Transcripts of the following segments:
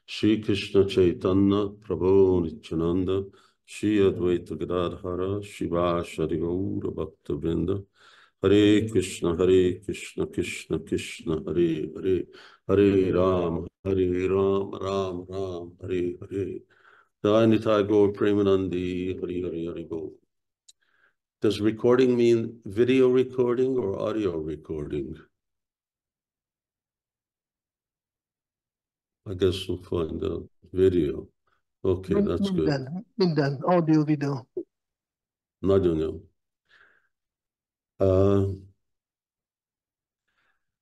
Shri Krishna Chaitanya Prabhu Nityananda Shri Advaita Gadadhara Shivashari Gaura Bhakta Vrinda Hare Krishna Krishna Krishna Hare Hare Hare Ram Ram Ram Hare Hare Jai Nitai Gaur Premanandi Hare Hare Hare Gaur. Does recording mean video recording or audio recording? I guess we'll find out. Video. Okay, that's good. Mindan, audio, video. No.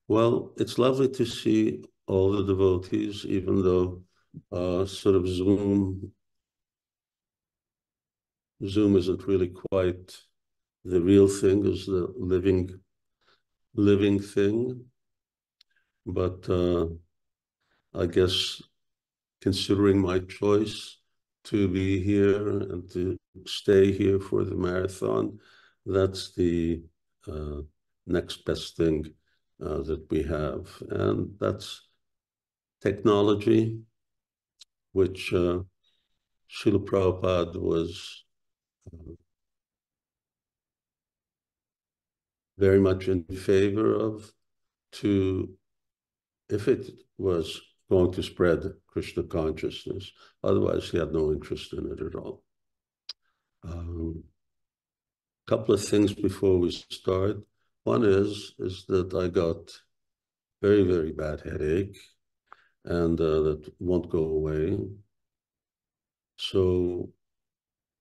Well, it's lovely to see all the devotees, even though sort of Zoom isn't really quite the real thing, is the living thing. But I guess considering my choice to be here and to stay here for the marathon, that's the next best thing that we have. And that's technology, which Srila Prabhupada was very much in favor of, if it was going to spread Krishna consciousness. Otherwise, he had no interest in it at all. Couple of things before we start. One is that I got very, very bad headache, and that won't go away. So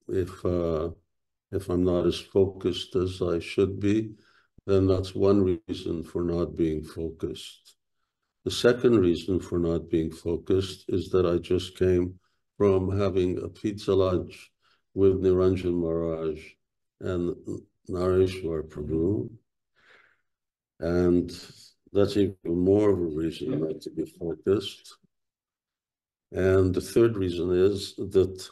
if I'm not as focused as I should be, then that's one reason for not being focused. The second reason for not being focused is that I just came from having a pizza lunch with Niranjan Maharaj and Nareshwar Prabhu. And that's even more of a reason not to be focused. And the third reason is that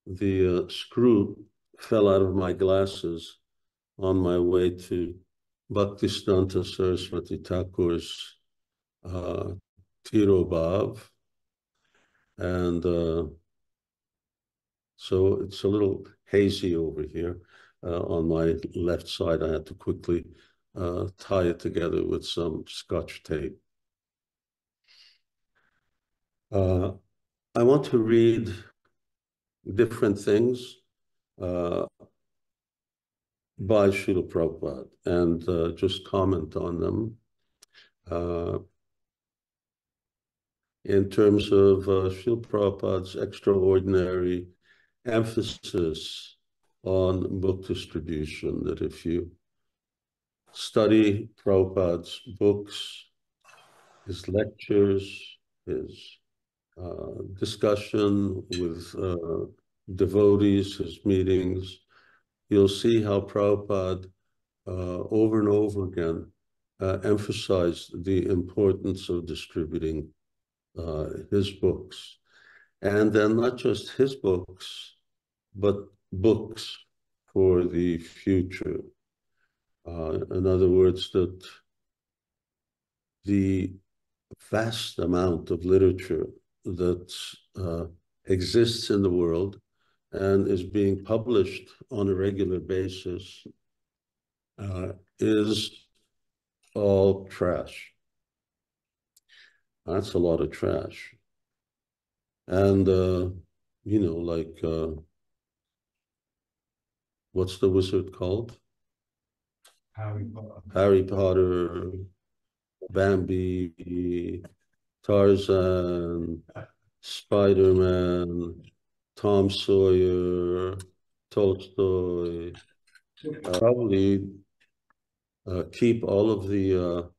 the screw fell out of my glasses on my way to Bhaktisiddhanta Saraswati Thakur's Tirobhav. And so it's a little hazy over here on my left side. I had to quickly tie it together with some Scotch tape. I want to read different things by Srila Prabhupada and just comment on them in terms of Srila Prabhupada's extraordinary emphasis on book distribution, that if you study Prabhupada's books, his lectures, his discussion with devotees, his meetings, you'll see how Prabhupada over and over again emphasized the importance of distributing his books. And then not just his books, but books for the future. In other words, that the vast amount of literature that exists in the world and is being published on a regular basis is all trash. That's a lot of trash. And, you know, like, what's the wizard called? Harry Potter, Bambi, Tarzan, Spider-Man, Tom Sawyer, Tolstoy. Probably keep all of the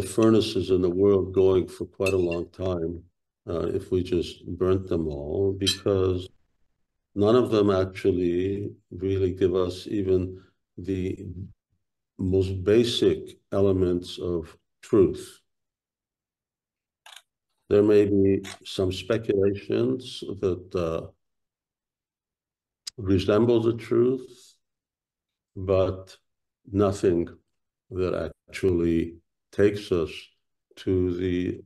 furnaces in the world going for quite a long time if we just burnt them all, because none of them actually really give us even the most basic elements of truth. There may be some speculations that resemble the truth, but nothing that actually takes us to the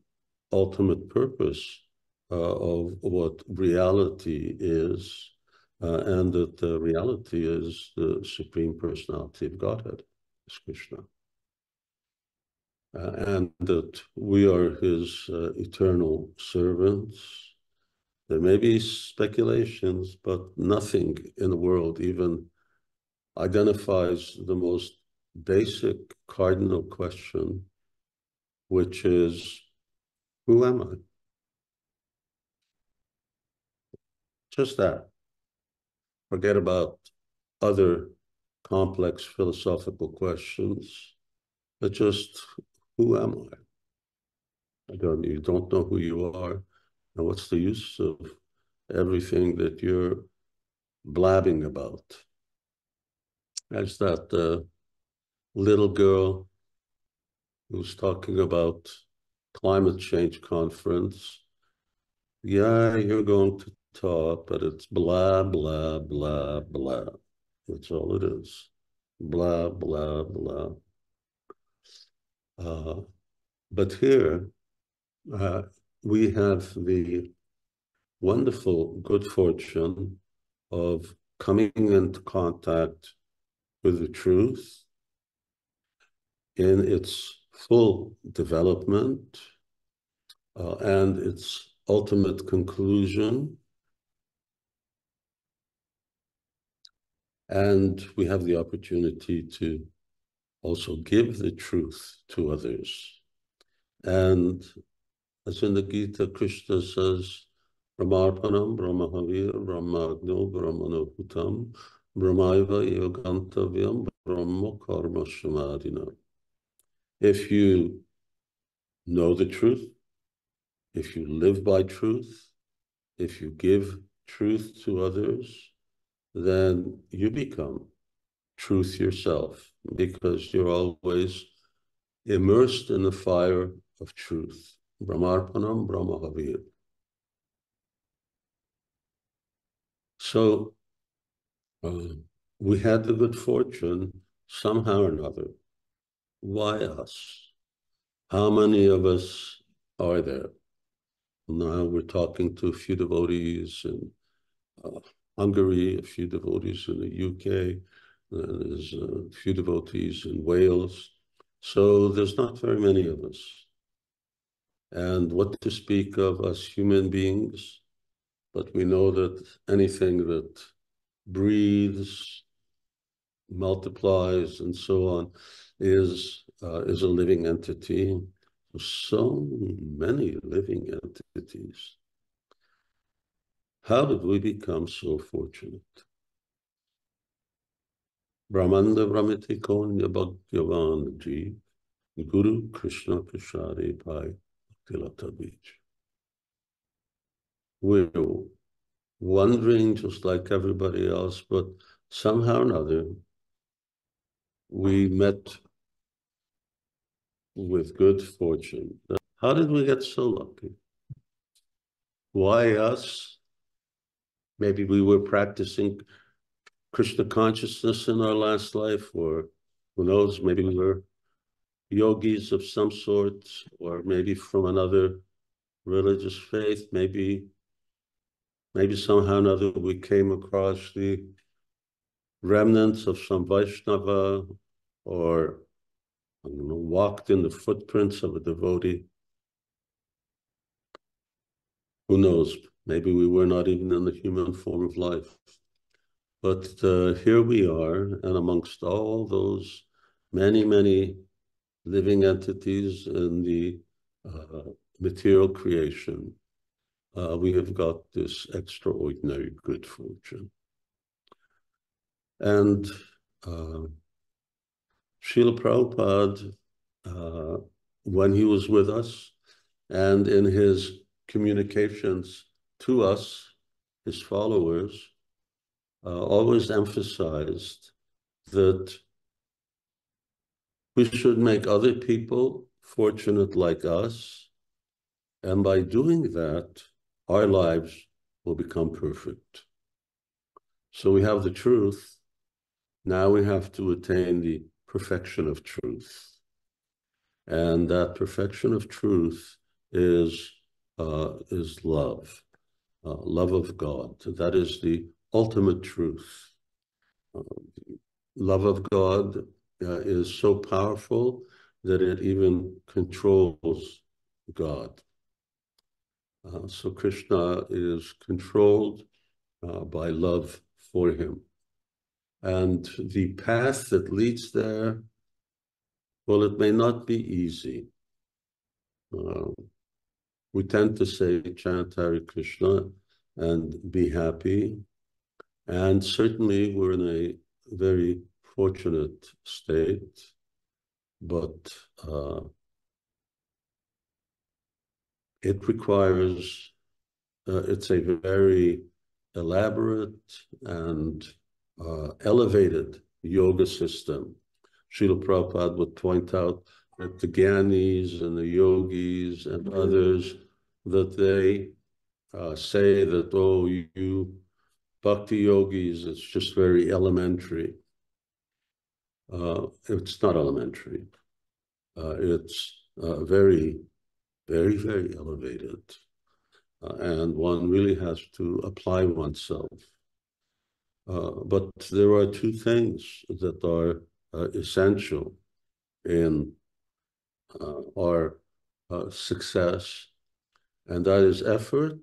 ultimate purpose of what reality is, and that the reality is the Supreme Personality of Godhead, is Krishna. And that we are his eternal servants. There may be speculations, but nothing in the world even identifies the most basic cardinal question, which is, who am I? Just that. Forget about other complex philosophical questions, but just, who am I? You don't know who you are, and what's the use of everything that you're blabbing about? As that little girl who's talking about climate change conference. Yeah, you're going to talk, but it's blah, blah, blah, blah. That's all it is. Blah, blah, blah. But here, we have the wonderful good fortune of coming into contact with the truth in its full development and its ultimate conclusion. And we have the opportunity to also give the truth to others. And as in the Gita, Krishna says, Brahmarpanam, Brahmahavir, Brahmagno, Brahmanoputam, Brahmaiva Yogantavyam, Brahma Karma Samadhina. If you know the truth, if you live by truth, if you give truth to others, then you become truth yourself, because you're always immersed in the fire of truth. Brahmarpanam, Brahmahavir. So we had the good fortune, somehow or another. Why us? How many of us are there? Now we're talking to a few devotees in Hungary, a few devotees in the UK, there's a few devotees in Wales. So there's not very many of us. And what to speak of us human beings, but we know that anything that breathes, multiplies, and so on is a living entity. So many living entities. How did we become so fortunate? Brahmanda Brahmiti Konya Bhagyavan Ji, Guru Krishna Prasade Pai Tilata Beach. We're wondering just like everybody else, but somehow or another, we met with good fortune. How did we get so lucky? Why us? Maybe we were practicing Krishna consciousness in our last life, or who knows, maybe we were yogis of some sort, or maybe from another religious faith. Maybe somehow or another we came across the remnants of some Vaishnava, or I don't know, walked in the footprints of a devotee. Who knows? Maybe we were not even in the human form of life. But here we are, and amongst all those many, many living entities in the material creation, we have got this extraordinary good fortune. And Srila Prabhupada, when he was with us and in his communications to us, his followers, always emphasized that we should make other people fortunate like us, and by doing that, our lives will become perfect. So we have the truth. Now we have to attain the perfection of truth. And that perfection of truth is love, love of God. That is the ultimate truth. Love of God is so powerful that it even controls God. So Krishna is controlled by love for him. And the path that leads there, well, it may not be easy. We tend to say, chant Hare Krishna and be happy. And certainly we're in a very fortunate state, but it requires, it's a very elaborate and elevated yoga system. Srila Prabhupada would point out that the Gyanis and the yogis and others, that they say that, oh, you bhakti yogis, it's just very elementary. It's not elementary. It's very, very, very elevated. And one really has to apply oneself. But there are two things that are essential in our success, and that is effort,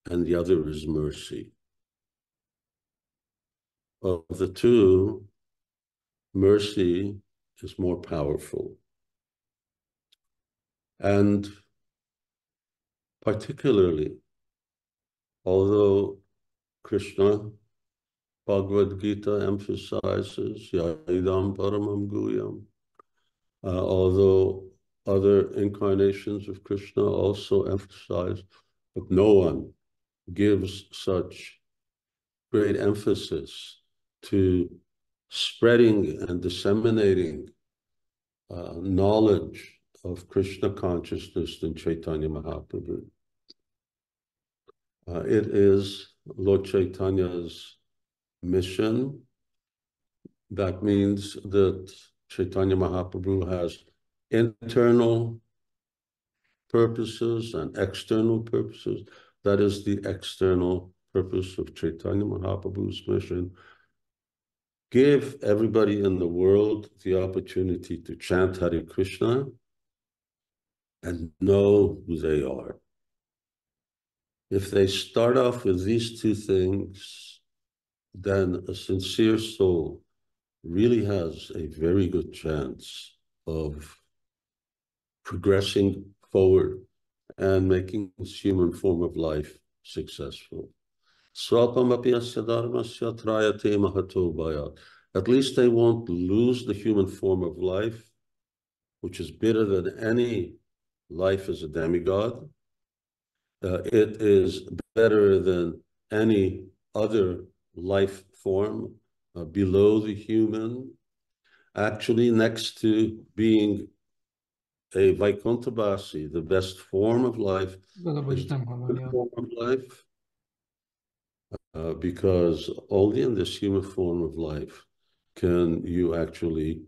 and the other is mercy. Of the two, mercy is more powerful. And particularly, although Krishna, Bhagavad Gita emphasizes Yaidam Paramam Guyam, although other incarnations of Krishna also emphasize, but no one gives such great emphasis to spreading and disseminating knowledge of Krishna consciousness than Chaitanya Mahaprabhu. It is Lord Chaitanya's mission. That means that Chaitanya Mahaprabhu has internal purposes and external purposes. That is the external purpose of Chaitanya Mahaprabhu's mission. Give everybody in the world the opportunity to chant Hare Krishna and know who they are. If they start off with these two things, then a sincere soul really has a very good chance of progressing forward and making this human form of life successful. At least they won't lose the human form of life, which is better than any life as a demigod. It is better than any other life form below the human. Actually, next to being a Vaikunthabasi, the best form of life is the good form of life, because only in this human form of life can you actually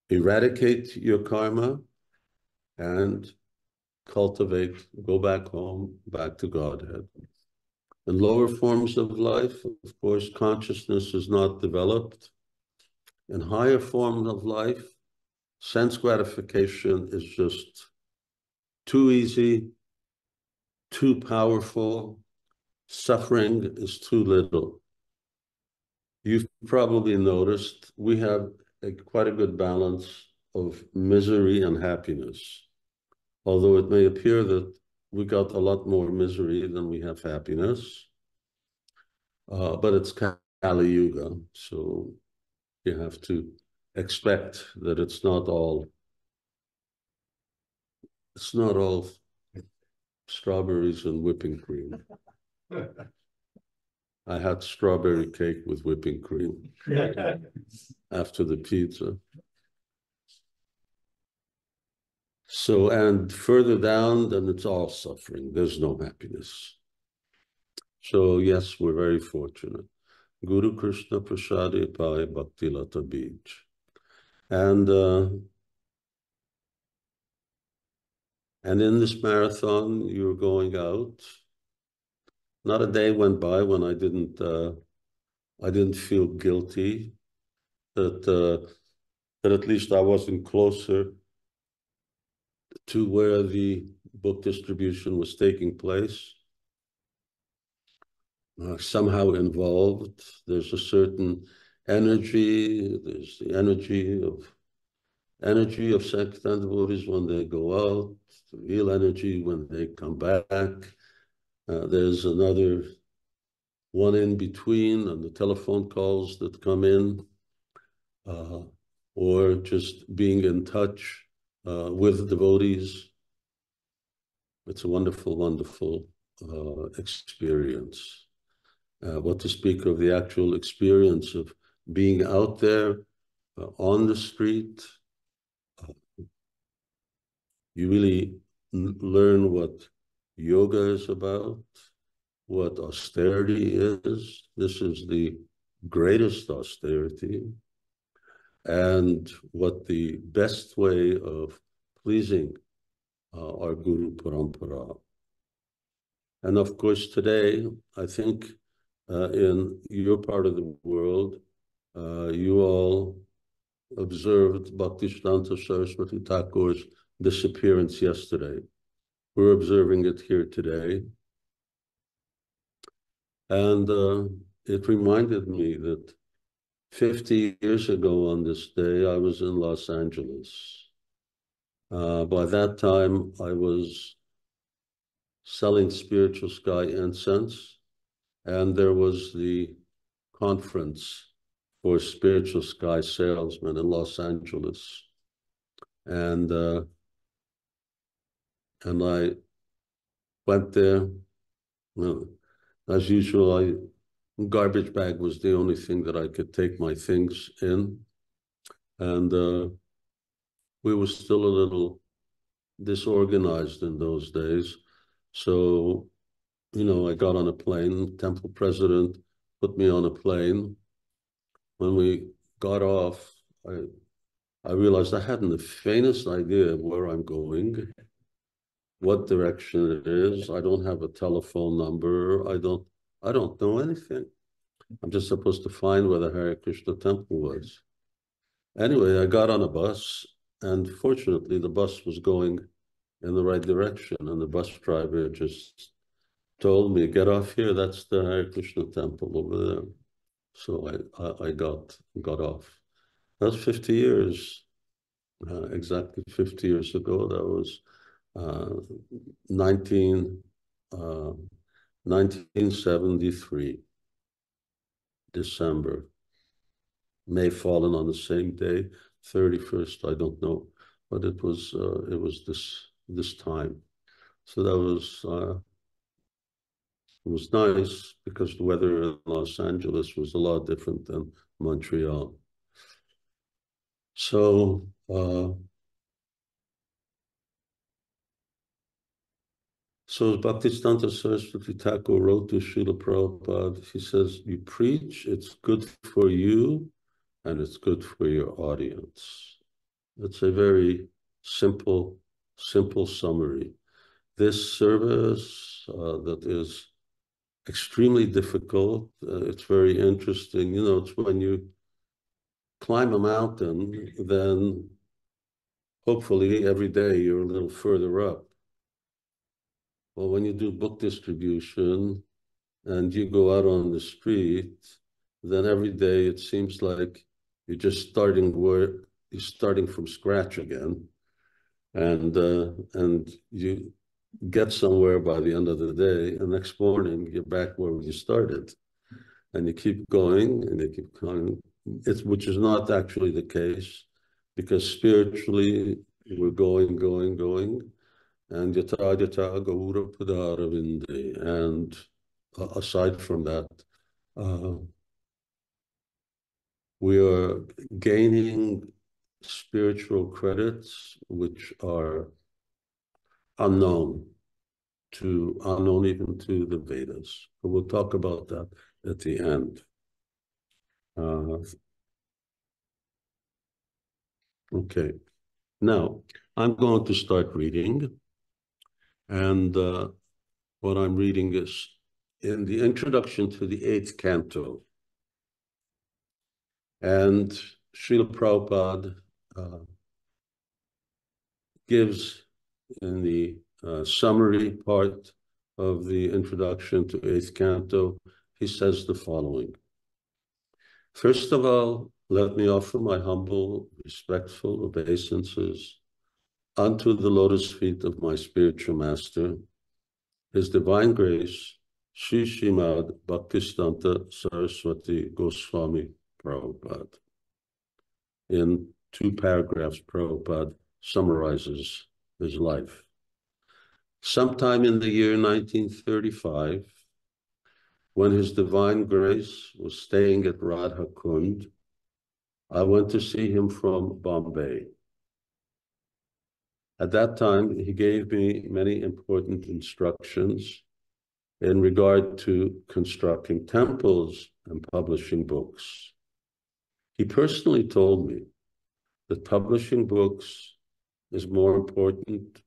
eradicate your karma and cultivate, go back home, back to Godhead. In lower forms of life, of course, consciousness is not developed. In higher forms of life, sense gratification is just too easy, too powerful. Suffering is too little. You've probably noticed we have quite a good balance of misery and happiness, although it may appear that we got a lot more misery than we have happiness, but it's Kali Yuga, so you have to expect that it's not all strawberries and whipping cream. I had strawberry cake with whipping cream after the pizza. So, and further down, then it's all suffering. There's no happiness. So, yes, we're very fortunate. Guru Krishna Prasadi Pai Bhakti Lata Beach. And And in this marathon, you're going out. Not a day went by when I didn't feel guilty that at least I wasn't closer to where the book distribution was taking place. Somehow involved. There's a certain energy. There's the energy of Saṅkīrtana devotees when they go out, the real energy when they come back. There's another one in between on the telephone calls that come in, or just being in touch with devotees. It's a wonderful, wonderful experience. What to speak of the actual experience of being out there on the street. You really learn what yoga is about, what austerity is. This is the greatest austerity, and what the best way of pleasing our Guru Parampara. And of course, today, I think in your part of the world, you all observed Bhaktisiddhanta Saraswati Thakur's disappearance yesterday. We're observing it here today. And it reminded me that 50 years ago on this day, I was in Los Angeles. By that time, I was selling spiritual sky incense, and there was the conference for spiritual sky salesmen in Los Angeles. And I went there. Well, as usual, garbage bag was the only thing that I could take my things in. And we were still a little disorganized in those days. So, I got on a plane. Temple president put me on a plane. When we got off, I realized I hadn't the faintest idea of where I'm going, what direction it is. I don't have a telephone number. I don't know anything. I'm just supposed to find where the Hare Krishna temple was. Anyway, I got on a bus, and fortunately, the bus was going in the right direction, and the bus driver just told me, "Get off here. That's the Hare Krishna temple over there." So I got off. That was 50 years, exactly 50 years ago. That was 1973, December. May fallen on the same day, 31st, I don't know, but it was this time. So that was nice because the weather in Los Angeles was a lot different than Montreal. So as Bhaktisiddhanta Saraswati Thakur wrote to Srila Prabhupada, he says, "You preach, it's good for you, and it's good for your audience." It's a very simple summary. This service that is extremely difficult, it's very interesting. It's when you climb a mountain, then hopefully every day you're a little further up. Well, when you do book distribution and you go out on the street, then every day it seems like you're just starting from scratch again, and you get somewhere by the end of the day, and next morning you're back where you started, and you keep going and you keep going. Which is not actually the case, because spiritually we're going, and yata yata gaura padaravinde. And aside from that, we are gaining spiritual credits which are unknown even to the Vedas. But we'll talk about that at the end. Okay. Now, I'm going to start reading. And what I'm reading is in the introduction to the 8th canto. And Srila Prabhupada gives in the summary part of the introduction to 8th canto, he says the following. First of all, let me offer my humble, respectful obeisances unto the lotus feet of my spiritual master, His Divine Grace, Sri Srimad Bhaktisiddhanta Saraswati Goswami Prabhupada. In 2 paragraphs, Prabhupada summarizes his life. Sometime in the year 1935, when His Divine Grace was staying at Radha Kund, I went to see him from Bombay. At that time, he gave me many important instructions in regard to constructing temples and publishing books. He personally told me that publishing books is more important.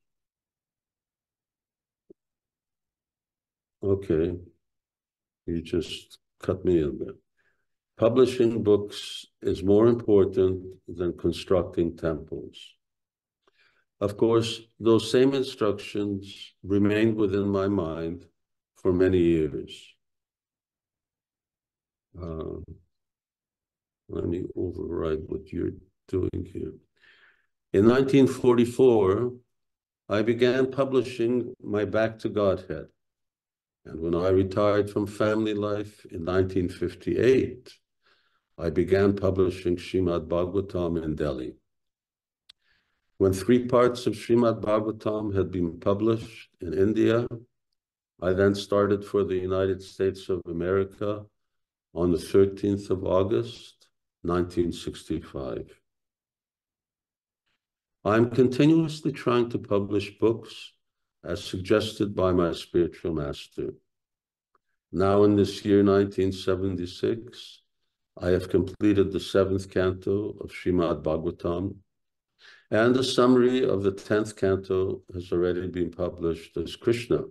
Okay, you just cut me in there. Publishing books is more important than constructing temples. Of course, those same instructions remained within my mind for many years. Let me override what you're doing here. In 1944, I began publishing my Back to Godhead. And when I retired from family life in 1958, I began publishing Srimad Bhagavatam in Delhi. When 3 parts of Srimad Bhagavatam had been published in India, I then started for the United States of America on the 13th of August, 1965. I'm continuously trying to publish books as suggested by my spiritual master. Now in this year, 1976, I have completed the 7th canto of Srimad Bhagavatam, and the summary of the 10th canto has already been published as Krishna,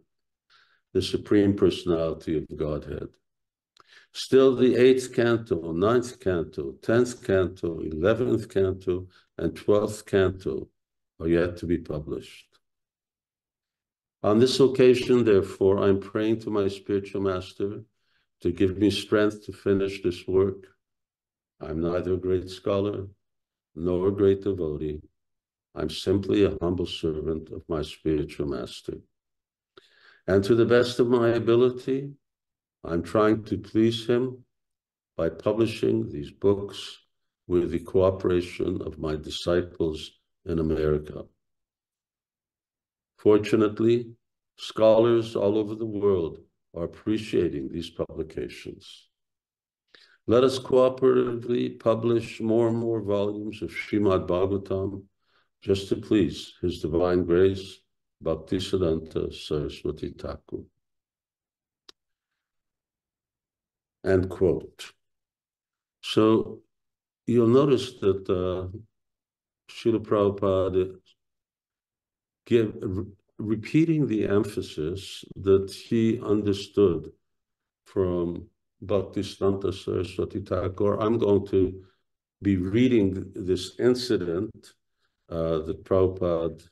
the Supreme Personality of Godhead. Still, the 8th canto, 9th canto, 10th canto, 11th canto, and 12th canto are yet to be published. On this occasion, therefore, I'm praying to my spiritual master to give me strength to finish this work. I'm neither a great scholar nor a great devotee. I'm simply a humble servant of my spiritual master. And to the best of my ability, I'm trying to please him by publishing these books with the cooperation of my disciples in America. Fortunately, scholars all over the world are appreciating these publications. Let us cooperatively publish more and more volumes of Srimad Bhagavatam just to please His Divine Grace, Bhaktisiddhanta Saraswati Thakur. End quote. So you'll notice that Srila Prabhupada repeating the emphasis that he understood from Bhaktisiddhanta Saraswati Thakur. I'm going to be reading this incident that Prabhupada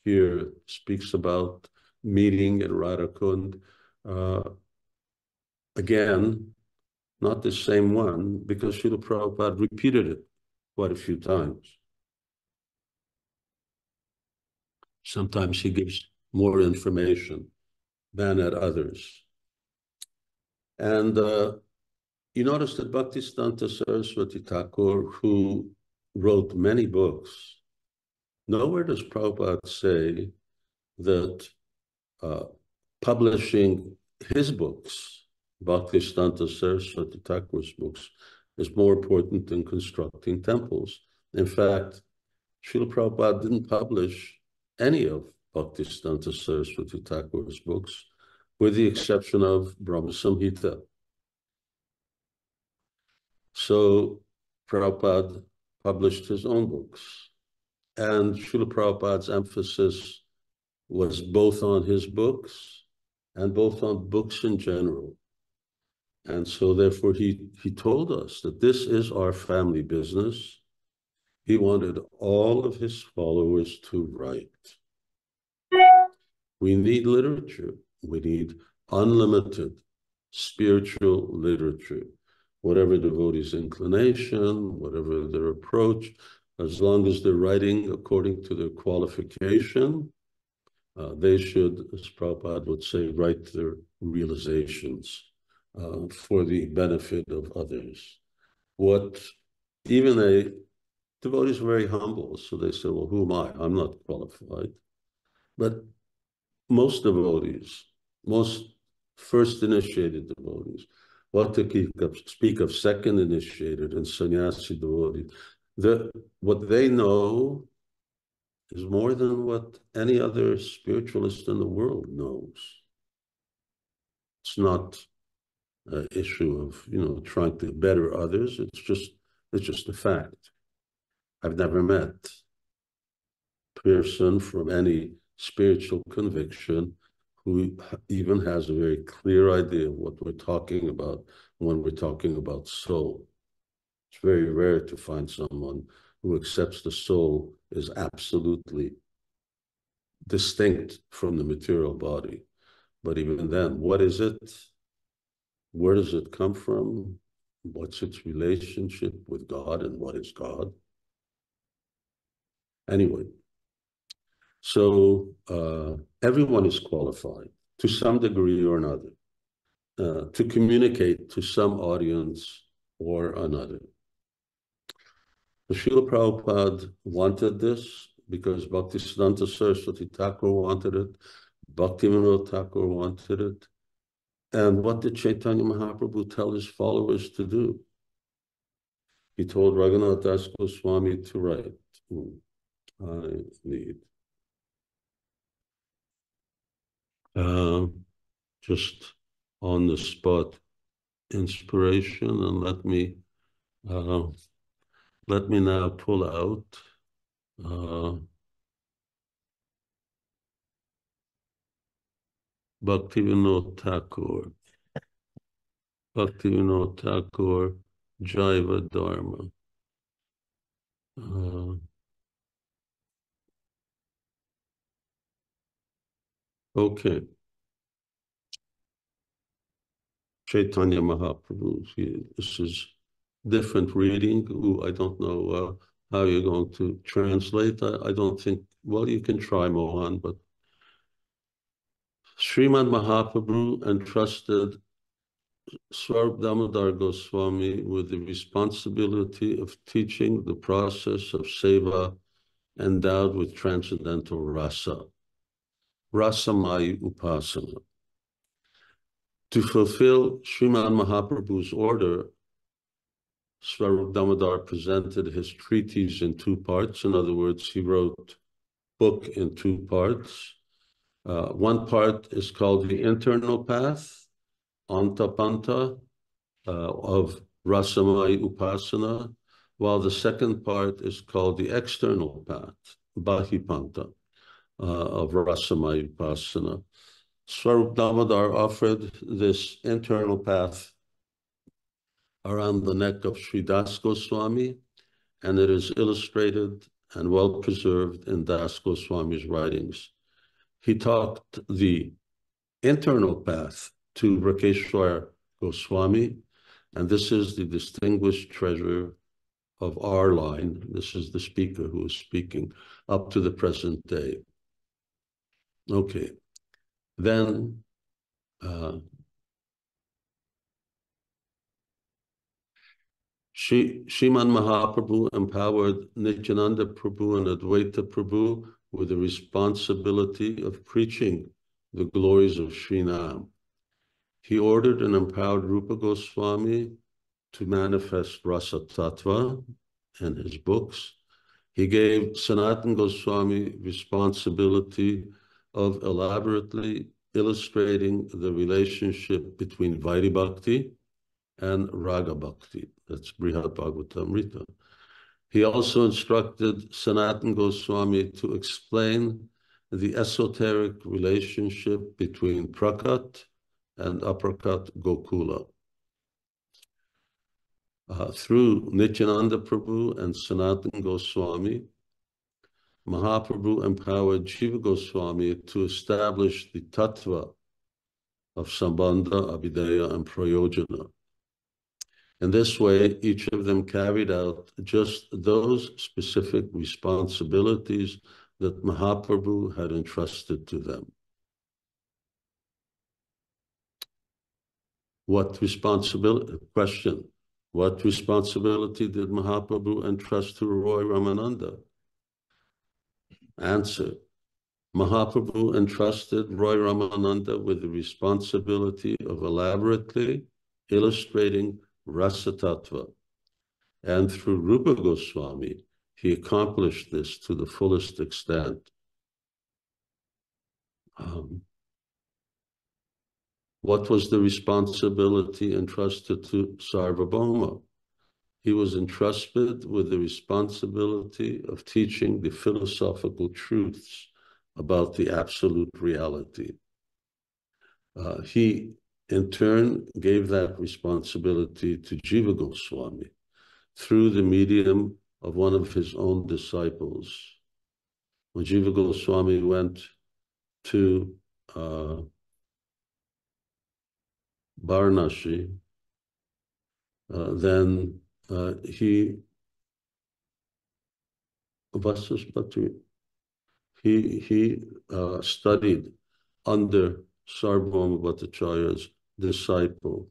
here speaks about meeting at Radha Kund. Again, not the same one, because Srila Prabhupada repeated it quite a few times. Sometimes he gives more information than at others. And you notice that Bhaktisiddhanta Saraswati Thakur, who wrote many books, nowhere does Prabhupada say that publishing his books, Bhaktisiddhanta Saraswati Thakur's books, is more important than constructing temples. In fact, Srila Prabhupada didn't publish any of Bhaktisiddhanta Saraswati Thakur's books, with the exception of Brahma Samhita. So Prabhupada published his own books. And Srila Prabhupada's emphasis was both on his books and both on books in general. And so therefore he told us that this is our family business. He wanted all of his followers to write. We need literature. We need unlimited spiritual literature. Whatever devotee's inclination, whatever their approach, as long as they're writing according to their qualification, they should, as Prabhupada would say, write their realizations for the benefit of others. What even a devotee is very humble, so they say, well, who am I? I'm not qualified. But most devotees, most first initiated devotees, what to speak of second initiated and sannyasi devotees, what they know is more than what any other spiritualist in the world knows. It's not an issue of trying to better others. It's just a fact. I've never met a person from any spiritual conviction who even has a very clear idea of what we're talking about when we're talking about soul. It's very rare to find someone who accepts the soul is absolutely distinct from the material body. But even then, what is it? Where does it come from? What's its relationship with God, and what is God? Anyway, so everyone is qualified to some degree or another to communicate to some audience or another. The Srila Prabhupada wanted this because Bhaktisiddhanta Saraswati Thakur wanted it, Bhaktivinoda Thakur wanted it. And what did Chaitanya Mahaprabhu tell his followers to do? He told Raghunath Das Goswami to write. I need just on the spot inspiration, and let me now pull out Bhaktivinoda Thakur, Jaiva Dharma. Okay. Chaitanya Mahaprabhu. This is different reading. Ooh, I don't know how you're going to translate. I don't think, well, you can try, Mohan, but Srimad Mahaprabhu entrusted Swarup Damodar Goswami with the responsibility of teaching the process of seva endowed with transcendental rasa, Rasamaya Upasana. To fulfill Srimad Mahaprabhu's order, Swarup Damodar presented his treatise in two parts. In other words, he wrote book in two parts. One part is called the internal path, Antapanta, of Rasamaya Upasana, while the second part is called the external path, Bahipanta, of Rasamaya Upasana. Swarup Damodar offered this internal path around the neck of Sri Das Goswami, and it is illustrated and well preserved in Das Goswami's writings. He taught the internal path to Rakeshwar Goswami, and this is the distinguished treasure of our line. This is the speaker who is speaking up to the present day. Okay, then Sriman Mahaprabhu empowered Nityananda Prabhu and Advaita Prabhu with the responsibility of preaching the glories of Srinam. He ordered and empowered Rupa Goswami to manifest Rasa Tattva in his books. He gave Sanatana Goswami responsibility of elaborately illustrating the relationship between Vairi Bhakti and Raga Bhakti. That's Brihad Bhagavatamrita. He also instructed Sanatana Goswami to explain the esoteric relationship between Prakat and Aprakat Gokula. Through Nityananda Prabhu and Sanatana Goswami, Mahaprabhu empowered Jiva Goswami to establish the tattva of Sambandha, Abhideya, and Prayojana. In this way, each of them carried out just those specific responsibilities that Mahaprabhu had entrusted to them. What responsibility? Question. What responsibility did Mahaprabhu entrust to Roy Ramananda? Answer. Mahaprabhu entrusted Roy Ramananda with the responsibility of elaborately illustrating Rasa Tattva. And through Rupa Goswami, he accomplished this to the fullest extent. What was the responsibility entrusted to Sarvabhauma? He was entrusted with the responsibility of teaching the philosophical truths about the absolute reality. He, in turn, gave that responsibility to Jiva Goswami through the medium of one of his own disciples. When Jiva Goswami went to Varanasi, then he studied under Sarvabhauma Bhattacharya's disciple.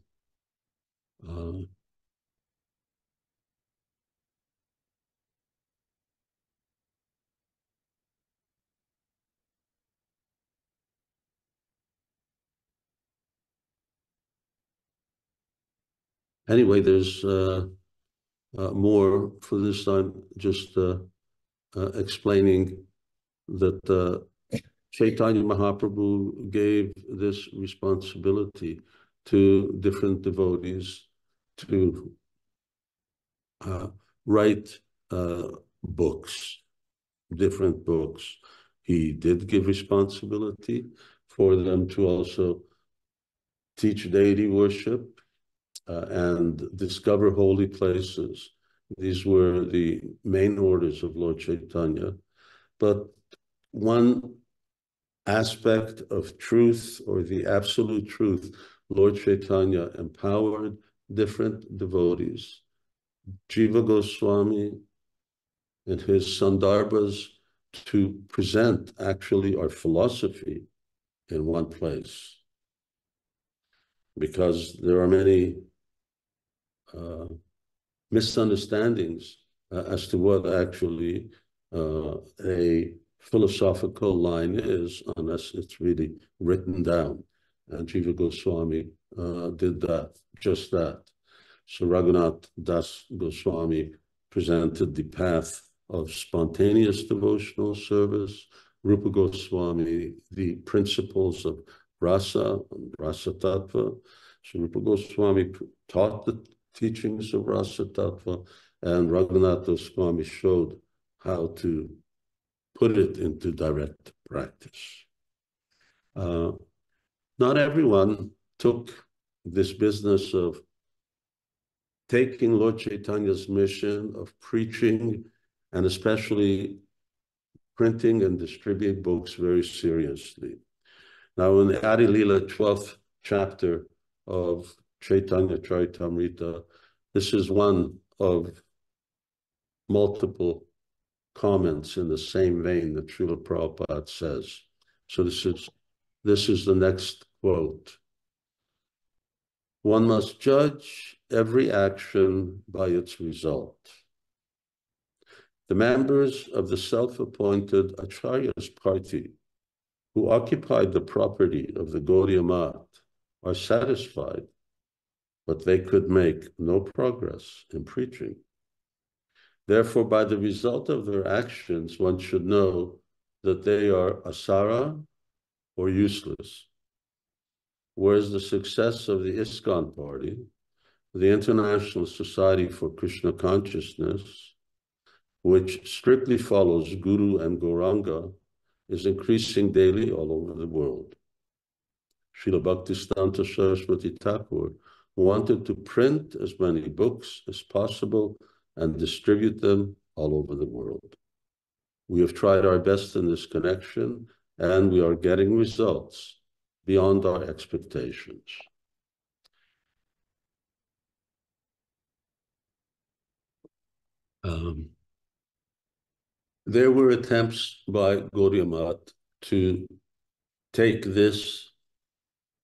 Anyway, there's more for this. I'm just explaining that Chaitanya Mahaprabhu gave this responsibility to different devotees to write books, different books. He did give responsibility for them to also teach deity worship and discover holy places. These were the main orders of Lord Chaitanya. But one aspect of truth, or the absolute truth, Lord Chaitanya empowered different devotees. Jiva Goswami and his Sandarbhas to present actually our philosophy in one place, because there are many misunderstandings as to what actually a philosophical line is, unless it's really written down. And Jiva Goswami did that, just that. So Raghunath Das Goswami presented the path of spontaneous devotional service, Rupa Goswami, the principles of rasa and rasa tattva. So Rupa Goswami taught the teachings of rasa tattva, and Raghunath Goswami showed how to put it into direct practice. Not everyone took this business of taking Lord Chaitanya's mission of preaching, and especially printing and distributing books, very seriously. Now, in the Adi Lila 12th chapter of Chaitanya Charitamrita, this is one of multiple comments in the same vein that Srila Prabhupada says. So this is the next quote. One must judge every action by its result. The members of the self-appointed Acharya's party who occupied the property of the Gaudiya Math are satisfied, but they could make no progress in preaching. Therefore, by the result of their actions, one should know that they are asara, or useless. Whereas the success of the ISKCON party, the International Society for Krishna Consciousness, which strictly follows Guru and Gauranga, is increasing daily all over the world. Srila Bhaktisiddhanta Saraswati Thakur wanted to print as many books as possible and distribute them all over the world. We have tried our best in this connection, and we are getting results beyond our expectations. There were attempts by Gaudiya Math to take this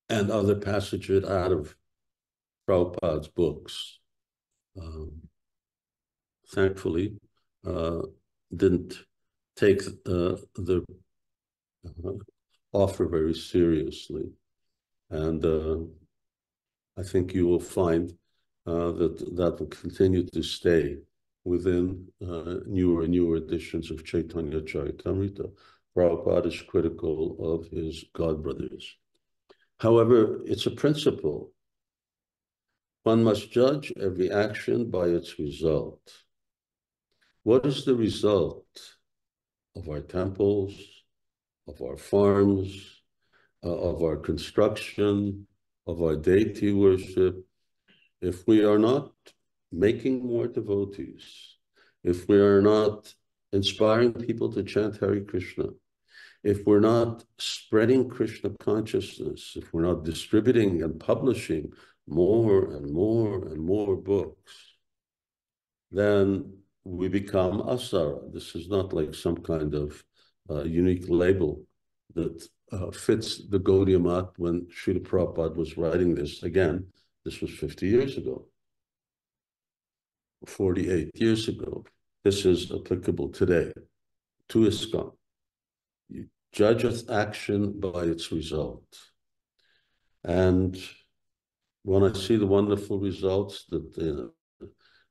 and other passages out of Prabhupada's books. Thankfully, didn't take the offer very seriously. And I think you will find that will continue to stay within newer and newer editions of Chaitanya Charitamrita. Prabhupada is critical of his godbrothers. However, it's a principle. One must judge every action by its result. What is the result of our temples, of our farms, of our construction, of our deity worship, if we are not making more devotees, if we are not inspiring people to chant Hare Krishna, if we're not spreading Krishna consciousness, if we're not distributing and publishing more and more and more books, then we become asara. This is not like some kind of unique label that fits the Gaudiya Math when Srila Prabhupada was writing this. Again, this was 50 years ago, 48 years ago. This is applicable today to ISKCON. You judge its action by its result. And when I see the wonderful results that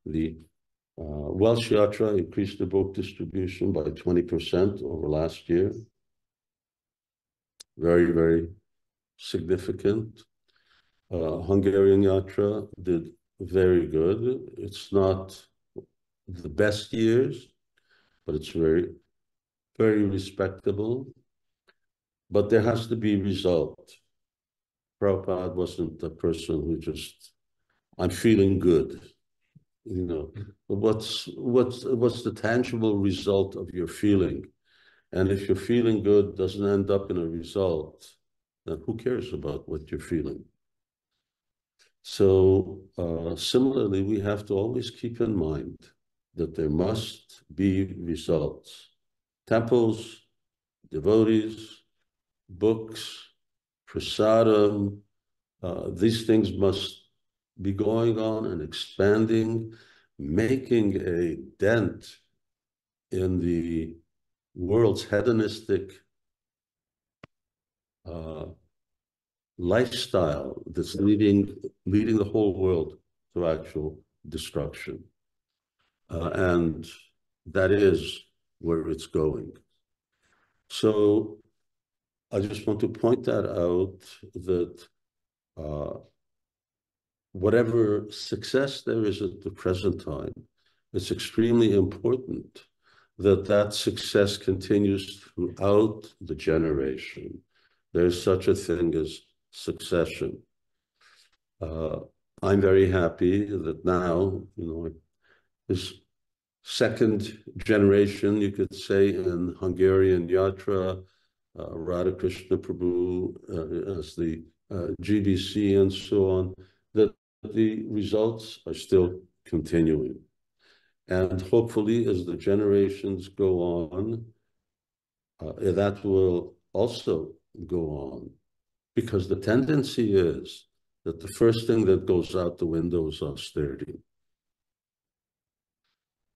the Welsh Yatra increased the book distribution by 20% over last year, very, very significant. Hungarian Yatra did very good. It's not the best years, but it's very, very respectable. But there has to be result. Prabhupada wasn't a person who just, I'm feeling good. You know, what's the tangible result of your feeling? And if your feeling good doesn't end up in a result, then who cares about what you're feeling? So similarly, we have to always keep in mind that there must be results. Temples, devotees, books, prasadam, these things must be going on and expanding, making a dent in the world's hedonistic lifestyle that's leading the whole world to actual destruction. And that is where it's going. So I just want to point that out, that whatever success there is at the present time, it's extremely important that that success continues throughout the generation. There's such a thing as succession. I'm very happy that now, you know, this second generation, you could say, in Hungarian Yatra, Radhakrishna Prabhu as the GBC and so on, that the results are still continuing. And hopefully, as the generations go on, that will also go on. Because the tendency is that the first thing that goes out the window is austerity.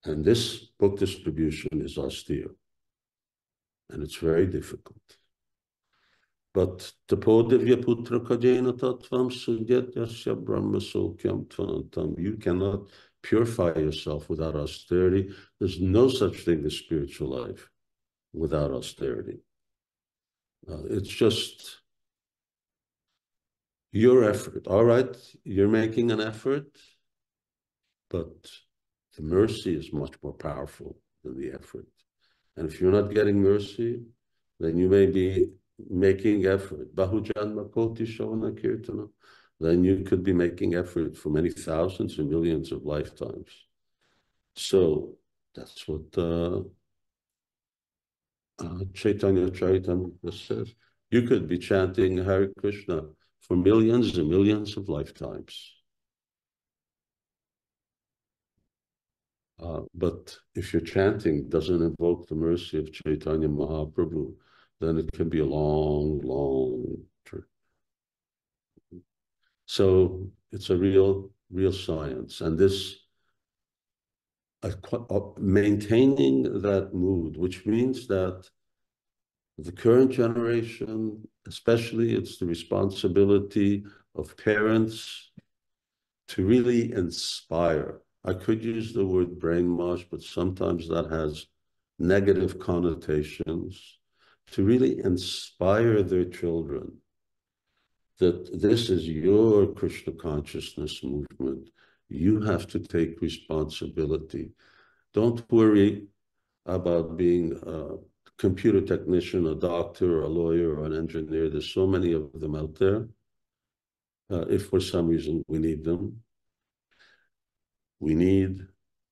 And this book distribution is austere. And it's very difficult. But tapodivya putra kajena tattvam sudyatyasya brahma sokyam tvanantam. You cannot purify yourself without austerity. There's no such thing as spiritual life without austerity. It's just your effort. All right, you're making an effort, but the mercy is much more powerful than the effort. And if you're not getting mercy, then you may be making effort. Bahujanma koti Saṅkīrtana. Then you could be making effort for many thousands and millions of lifetimes. So that's what Chaitanya Charitamrita says. You could be chanting Hare Krishna for millions and millions of lifetimes. But if your chanting doesn't invoke the mercy of Chaitanya Mahaprabhu, then it can be a long, long trip. So it's a real science. And this, maintaining that mood, which means that the current generation, especially, it's the responsibility of parents to really inspire. I could use the word brainwash, but sometimes that has negative connotations. To really inspire their children that this is your Krishna consciousness movement. You have to take responsibility. Don't worry about being a computer technician, a doctor, or a lawyer, or an engineer. There's so many of them out there. If for some reason we need them. We need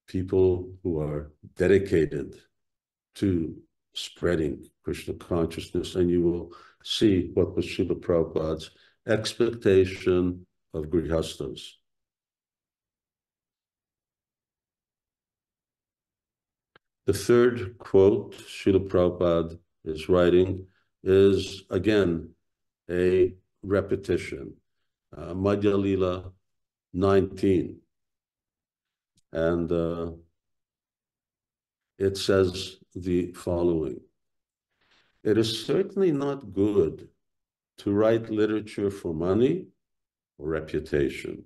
people who are dedicated to spreading Krishna consciousness, and you will see what was Srila Prabhupada's expectation of grihastas. The third quote Srila Prabhupada is writing is, again, a repetition. Madhya Lila 19. And it says the following. It is certainly not good to write literature for money or reputation,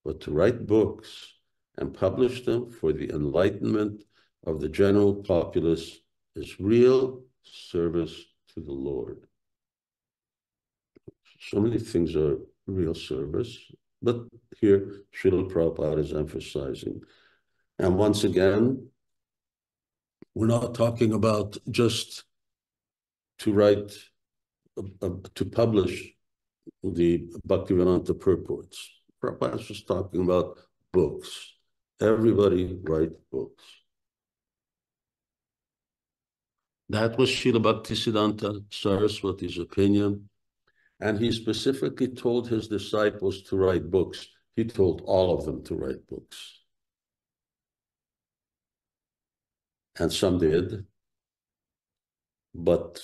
but to write books and publish them for the enlightenment of the general populace is real service to the Lord. So many things are real service, but here Srila Prabhupada is emphasizing. And once again, we're not talking about just to write, to publish the Bhaktivedanta purports. Prabhupada is just talking about books. Everybody write books. That was Srila Bhaktisiddhanta Saraswati's opinion. And he specifically told his disciples to write books. He told all of them to write books. And some did, but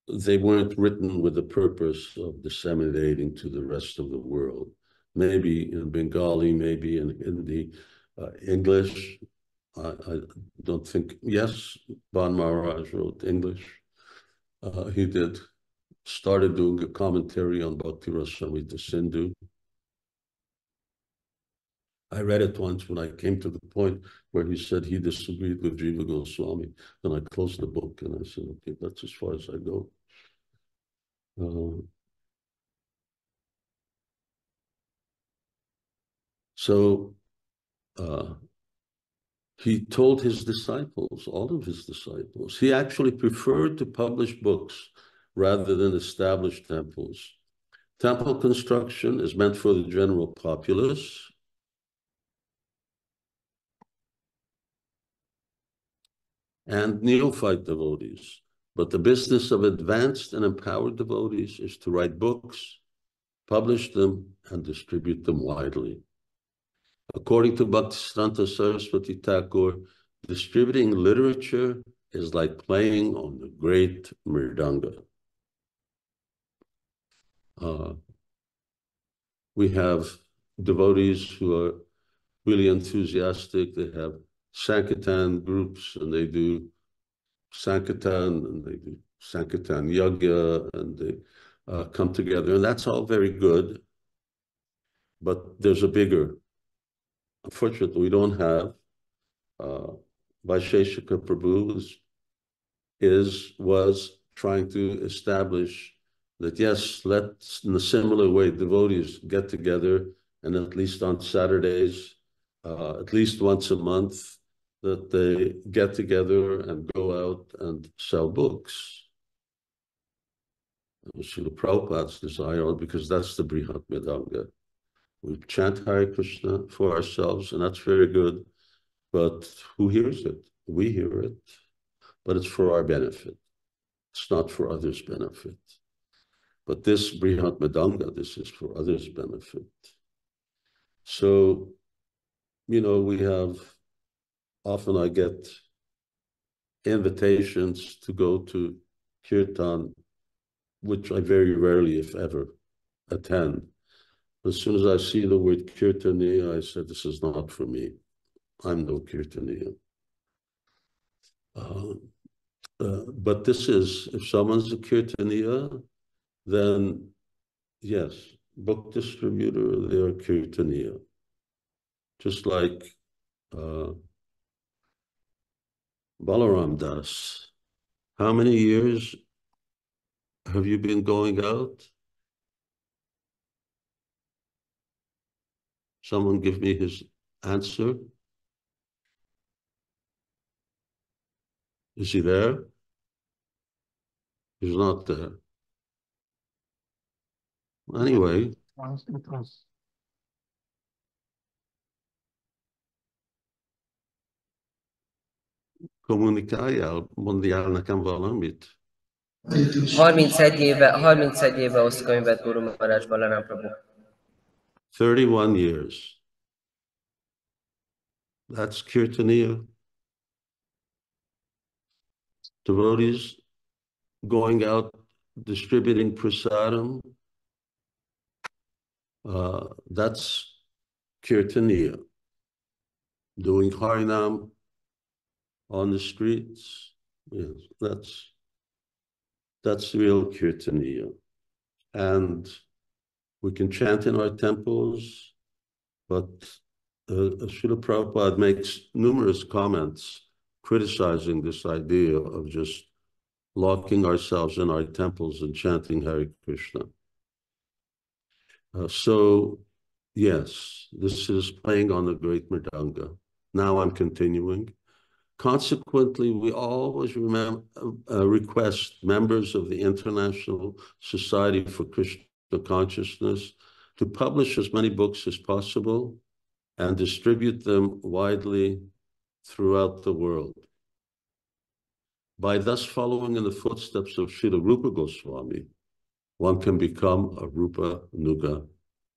they weren't written with the purpose of disseminating to the rest of the world. Maybe in Bengali, maybe in Hindi, English. I don't think, yes, Ban Maharaj wrote English. He did, started doing a commentary on Bhakti Rasamrita Sindhu. I read it once when I came to the point where he said he disagreed with Jiva Goswami. Then I closed the book and I said, okay, that's as far as I go. He told his disciples, all of his disciples, he actually preferred to publish books rather than establish temples. Temple construction is meant for the general populace. And neophyte devotees. But the business of advanced and empowered devotees is to write books, publish them, and distribute them widely. According to Bhaktisiddhanta Saraswati Thakur, distributing literature is like playing on the great mridanga. We have devotees who are really enthusiastic. They have Saṅkīrtana groups, and they do Saṅkīrtana, and they do Saṅkīrtana yoga, and they come together. And that's all very good. But there's a bigger. Unfortunately, we don't have Vaisheshika Prabhu was trying to establish that, yes, let's, in a similar way, devotees get together, and at least on Saturdays, at least once a month, that they get together and go out and sell books. Srila Prabhupada's desire, because that's the Brihat Vedanga. We chant Hare Krishna for ourselves, and that's very good. But who hears it? We hear it, but it's for our benefit. It's not for others' benefit. But this Brihat Vedanga, this is for others' benefit. So, we have, often I get invitations to go to Kirtan, which I very rarely, if ever, attend. As soon as I see the word Kirtaniya, I said, this is not for me. I'm no Kirtaniya. But this is, if someone's a Kirtaniya, then yes, book distributor, they are Kirtaniya. Just like Balaram Das. How many years have you been going out? Someone give me his answer. Is he there? He's not there. Anyway. Kommunikálja, mondjál nekem valamit. 31 éve oszt könyvet Guru Maharaj Balaram Prabhu. 31 years. That's Kirtaniya. Devotees going out distributing prasadam. That's Kirtaniya. Doing Harinam on the streets. Yes, that's real Kirtaniya. And we can chant in our temples, but Srila Prabhupada makes numerous comments criticizing this idea of just locking ourselves in our temples and chanting Hare Krishna. So, yes, this is playing on the great mridanga. Now I'm continuing. Consequently, we always request members of the International Society for Krishna Consciousness to publish as many books as possible and distribute them widely throughout the world. By thus following in the footsteps of Srila Rupa Goswami, one can become a Rupa Nuga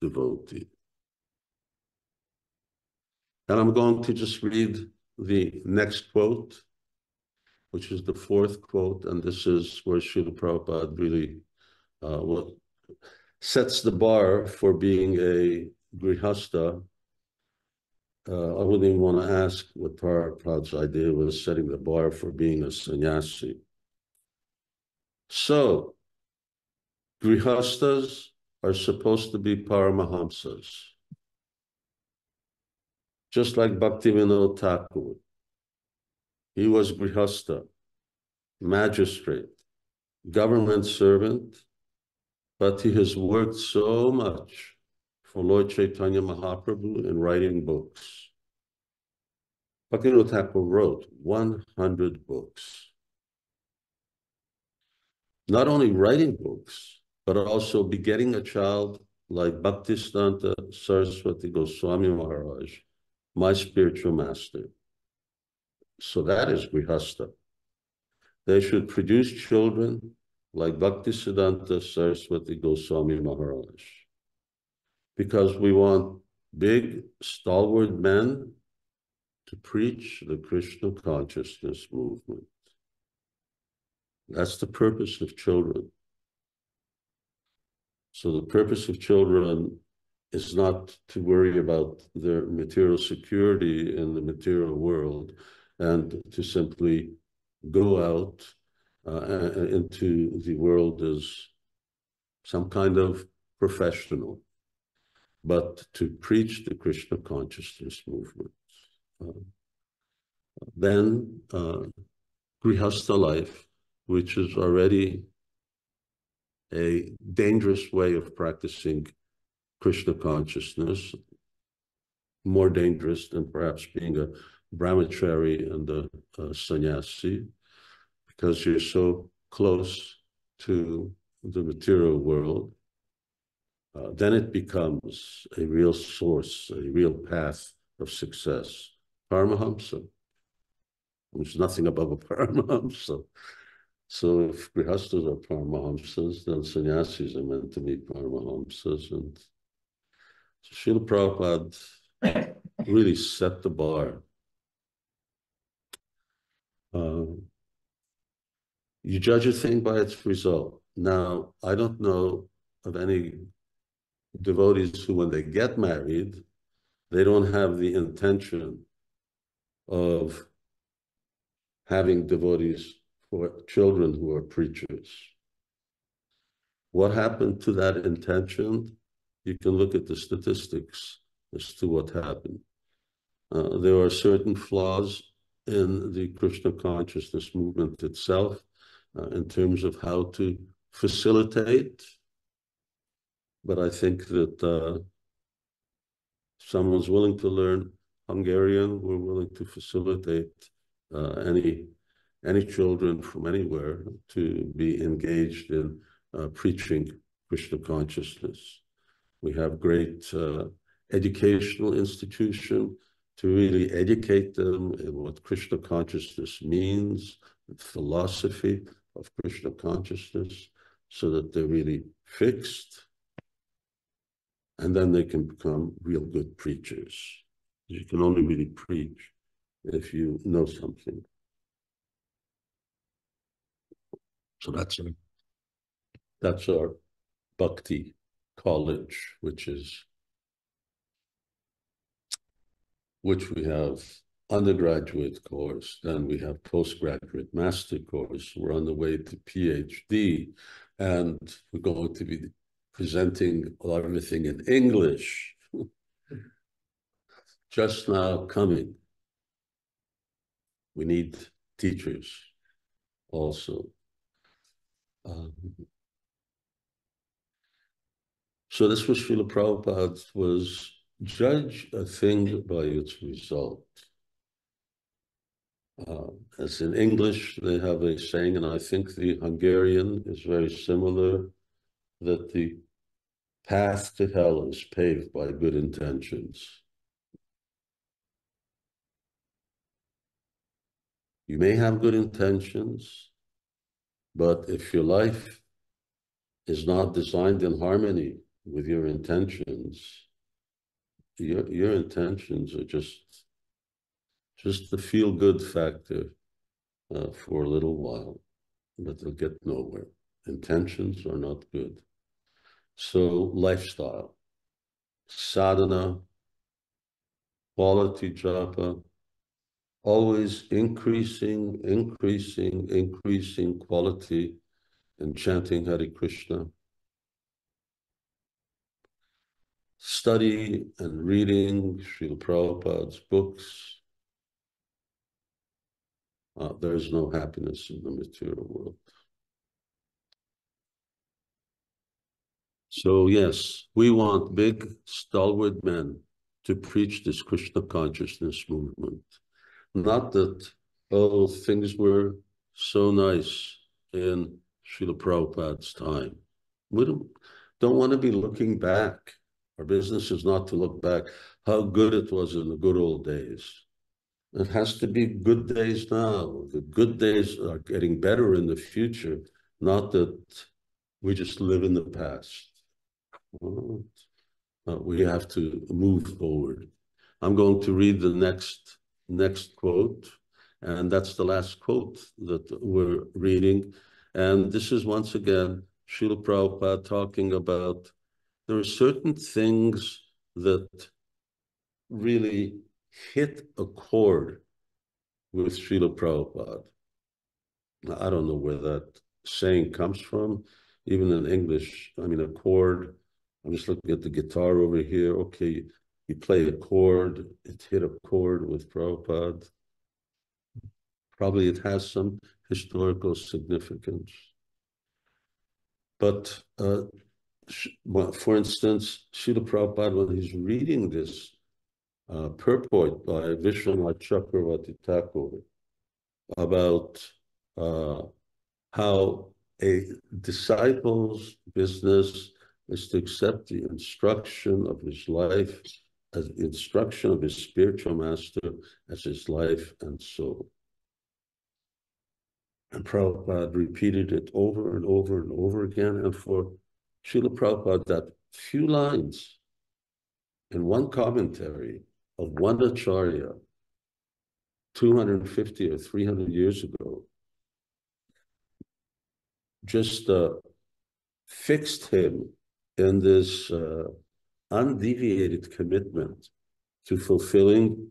devotee. And I'm going to just read the next quote, which is the fourth quote, and this is where Srila Prabhupada really sets the bar for being a grihasta. I wouldn't even want to ask what Prabhupada's idea was, setting the bar for being a sannyasi. So, grihastas are supposed to be paramahamsas. Just like Bhaktivinoda Thakur. He was grihasta, magistrate, government servant, but he has worked so much for Lord Chaitanya Mahaprabhu in writing books. Bhaktivinoda Thakur wrote 100 books. Not only writing books, but also begetting a child like Bhaktisiddhanta Saraswati Goswami Maharaj, my spiritual master. So that is grihasta. They should produce children like Bhaktisiddhanta Saraswati Goswami Maharaj. Because we want big, stalwart men to preach the Krishna consciousness movement. That's the purpose of children. So the purpose of children is not to worry about their material security in the material world and to simply go out into the world as some kind of professional, but to preach the Krishna consciousness movement. Then grihastha life, which is already a dangerous way of practicing Krishna consciousness, more dangerous than perhaps being a brahmachari and a sannyasi, because you're so close to the material world, then it becomes a real source, a real path of success. Paramahamsa. There's nothing above a Paramahamsa. So if Grihastas are Paramahamsas, then sannyasis are meant to be Paramahamsas. And so Srila Prabhupada really set the bar. You judge a thing by its result. Now, I don't know of any devotees who, when they get married, they don't have the intention of having devotees for children who are preachers. What happened to that intention? You can look at the statistics as to what happened. There are certain flaws in the Krishna consciousness movement itself in terms of how to facilitate. But I think that someone's willing to learn Hungarian, we're willing to facilitate any children from anywhere to be engaged in preaching Krishna consciousness. We have great educational institution to really educate them in what Krishna consciousness means, the philosophy of Krishna consciousness, so that they're really fixed, and then they can become real good preachers. You can only really preach if you know something. So that's our bhakti college, which we have undergraduate course, then we have postgraduate master course. We're on the way to PhD, and we're going to be presenting everything in English. Just now coming. We need teachers also. So this was Srila Prabhupada's, was judge a thing by its result. As in English, they have a saying, and I think the Hungarian is very similar, that the path to hell is paved by good intentions. You may have good intentions, but if your life is not designed in harmony with your intentions, your intentions are just the feel-good factor for a little while, but they'll get nowhere. Intentions are not good. So lifestyle, sadhana, quality japa, always increasing quality in chanting Hare Krishna. Study and reading Srila Prabhupada's books. There is no happiness in the material world. So yes, we want big, stalwart men to preach this Krishna consciousness movement. Not that, oh, things were so nice in Srila Prabhupada's time. We don't want to be looking back. Our business is not to look back how good it was in the good old days. It has to be good days now. The good days are getting better in the future, not that we just live in the past. We have to move forward. I'm going to read the next quote, and that's the last quote that we're reading. And this is once again Srila Prabhupada talking about there are certain things that really hit a chord with Srila Prabhupada. I don't know where that saying comes from. Even in English, I mean, a chord, I'm just looking at the guitar over here. Okay, you play a chord, it hit a chord with Prabhupada. Probably it has some historical significance. But for instance, Srila Prabhupada, when he's reading this purport by Vishwanath Chakravarti Thakur about how a disciple's business is to accept the instruction of his life, as the instruction of his spiritual master as his life and soul. And Prabhupada repeated it over and over and over again. And for Srila Prabhupada, that few lines in one commentary of one Acharya 250 or 300 years ago just fixed him in this undeviated commitment to fulfilling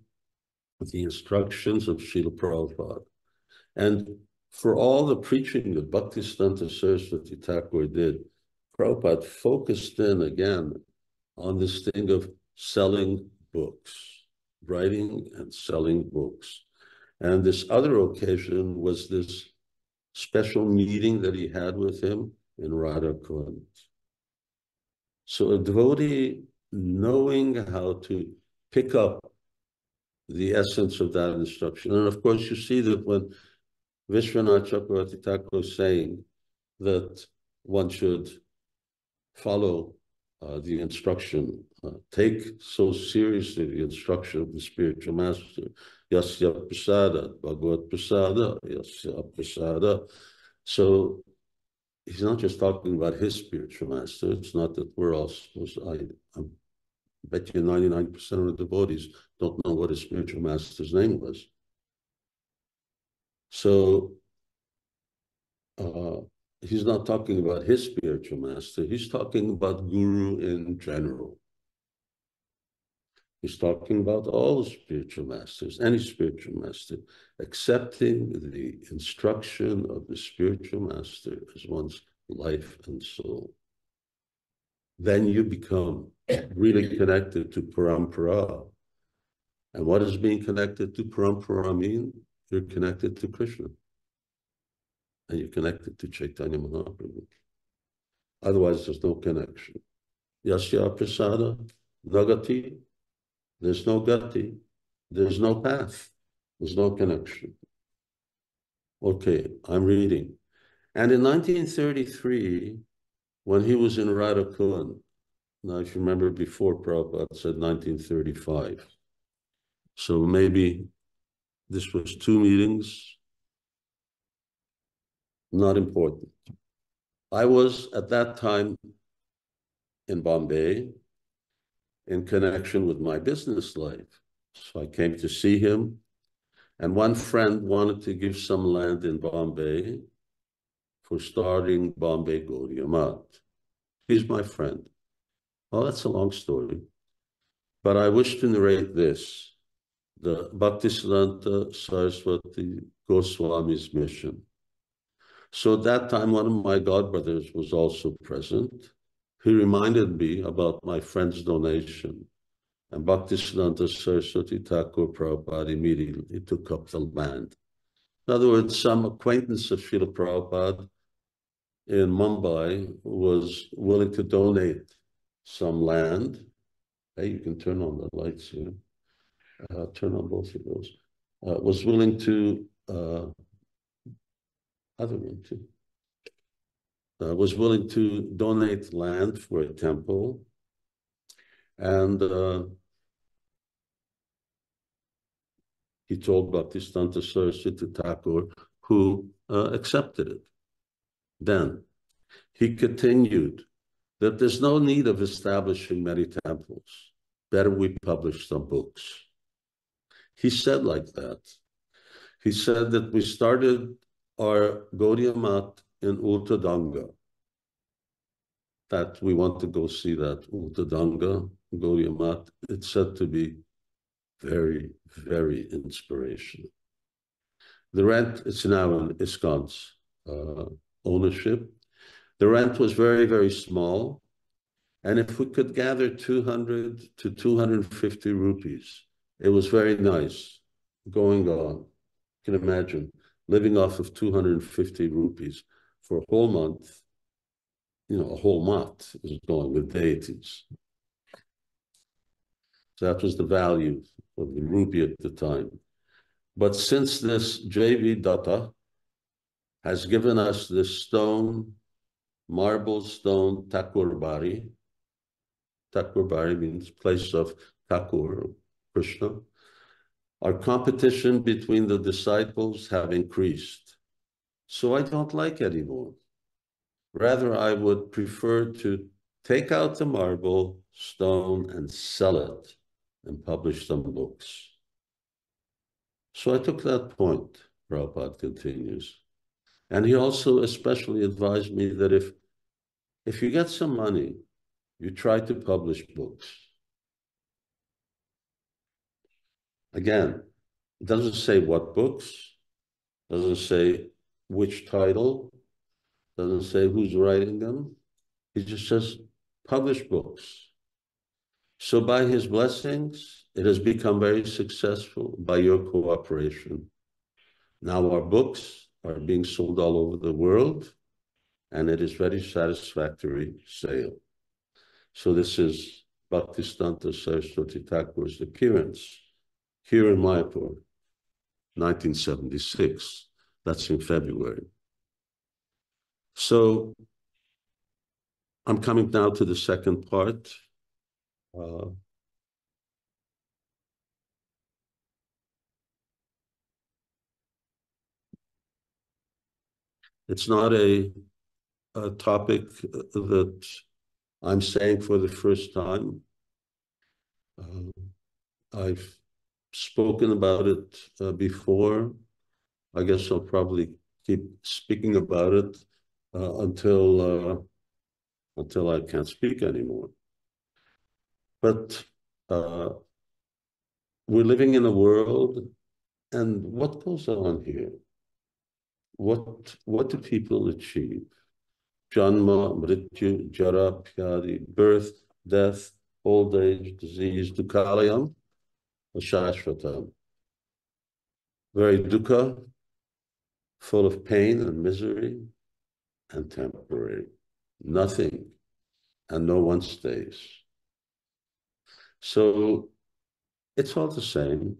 the instructions of Srila Prabhupada. And for all the preaching that Bhaktisiddhanta Saraswati Thakur did, Prabhupada focused in again on this thing of selling books, writing and selling books. And this other occasion was this special meeting that he had with him in Radha Kund. So a devotee knowing how to pick up the essence of that instruction. And of course, you see that when Vishwanath Chakravarti Thakur was saying that one should follow the instruction, take so seriously the instruction of the spiritual master, Yasya Prasada, Bhagavad Prasada, Yasya Prasada. So he's not just talking about his spiritual master. It's not that we're all supposed to, I bet you 99% of the devotees don't know what his spiritual master's name was. So he's not talking about his spiritual master. He's talking about Guru in general. He's talking about all the spiritual masters, any spiritual master, accepting the instruction of the spiritual master as one's life and soul. Then you become really connected to Parampara. And what does being connected to Parampara mean? You're connected to Krishna. And you're connected to Chaitanya Mahaprabhu. Otherwise, there's no connection. Yasya Prasada, Nagati, there's no gati, there's no path, there's no connection. Okay, I'm reading. And in 1933, when he was in Radha Kund, now if you remember before Prabhupada said 1935, so maybe this was 2 meetings, not important. I was at that time in Bombay in connection with my business life. So I came to see him, and one friend wanted to give some land in Bombay for starting Bombay Gaudiya Math. He's my friend. Well, that's a long story, but I wish to narrate this, the Bhaktisiddhanta Saraswati Goswami's mission. So at that time, one of my godbrothers was also present. He reminded me about my friend's donation, and Bhaktisiddhanta Saraswati Thakur Prabhupada immediately took up the land. In other words, some acquaintance of Srila Prabhupada in Mumbai was willing to donate some land. Hey, you can turn on the lights here. Turn on both of those. Was willing to, other one too. Was willing to donate land for a temple, and he told Bhaktisiddhanta Saraswati Thakur, who accepted it. Then he continued that there's no need of establishing many temples. Better we publish some books. He said like that. He said that we started our Gaudiya Math in Ultadanga, that we want to go see that Ultadanga Gaudiya Math. It's said to be very, very inspirational. The rent, it's now in ISKCON's ownership. The rent was very, very small. And if we could gather 200 to 250 rupees, it was very nice going on. You can imagine living off of 250 rupees for a whole month. You know, a whole month is going with deities. So that was the value of the rupee at the time. But since this J.V. Datta has given us this stone, marble stone, Thakurbari. Thakurbari means place of Thakur, Krishna. Our competition between the disciples have increased. So I don't like anymore. Rather, I would prefer to take out the marble stone and sell it and publish some books. So I took that point, Prabhupada continues. And he also especially advised me that if you get some money, you try to publish books. Again, it doesn't say what books, doesn't say which title, doesn't say who's writing them. He just says, publish books. So by his blessings, it has become very successful by your cooperation. Now our books are being sold all over the world, and it is very satisfactory sale. So this is Bhaktisiddhanta Saraswati Thakur's appearance here in Mayapur, 1976. That's in February. So I'm coming now to the second part. It's not a topic that I'm saying for the first time. I've spoken about it before. I guess I'll probably keep speaking about it until I can't speak anymore. But we're living in a world, and what goes on here? What do people achieve? Janma, mrityu, jara, pyadi, birth, death, old age, disease, dukkhalayam, shashvatam. Very dukkha, full of pain and misery, and temporary. Nothing, and no one stays. So it's all the same.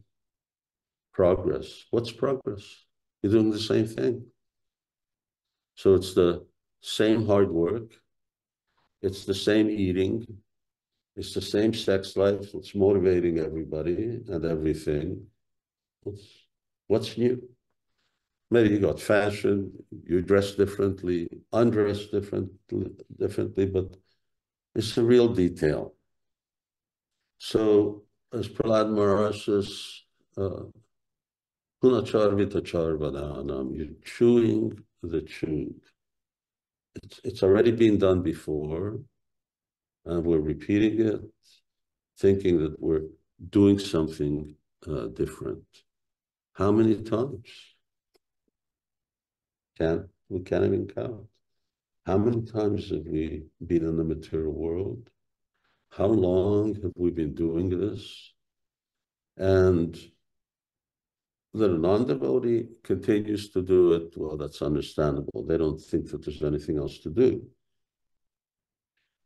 Progress. What's progress? You're doing the same thing. So it's the same hard work. It's the same eating. It's the same sex life. It's motivating everybody and everything. What's new? Maybe you got fashion, you dress differently, undress differently, but it's a real detail. So as Prahlad Maharaj says, Punachar vitachar vadanam, you're chewing the chewed. It's already been done before, and we're repeating it, thinking that we're doing something different. How many times? We can't even count. How many times have we been in the material world? How long have we been doing this? And that a non-devotee continues to do it, well, that's understandable. They don't think that there's anything else to do.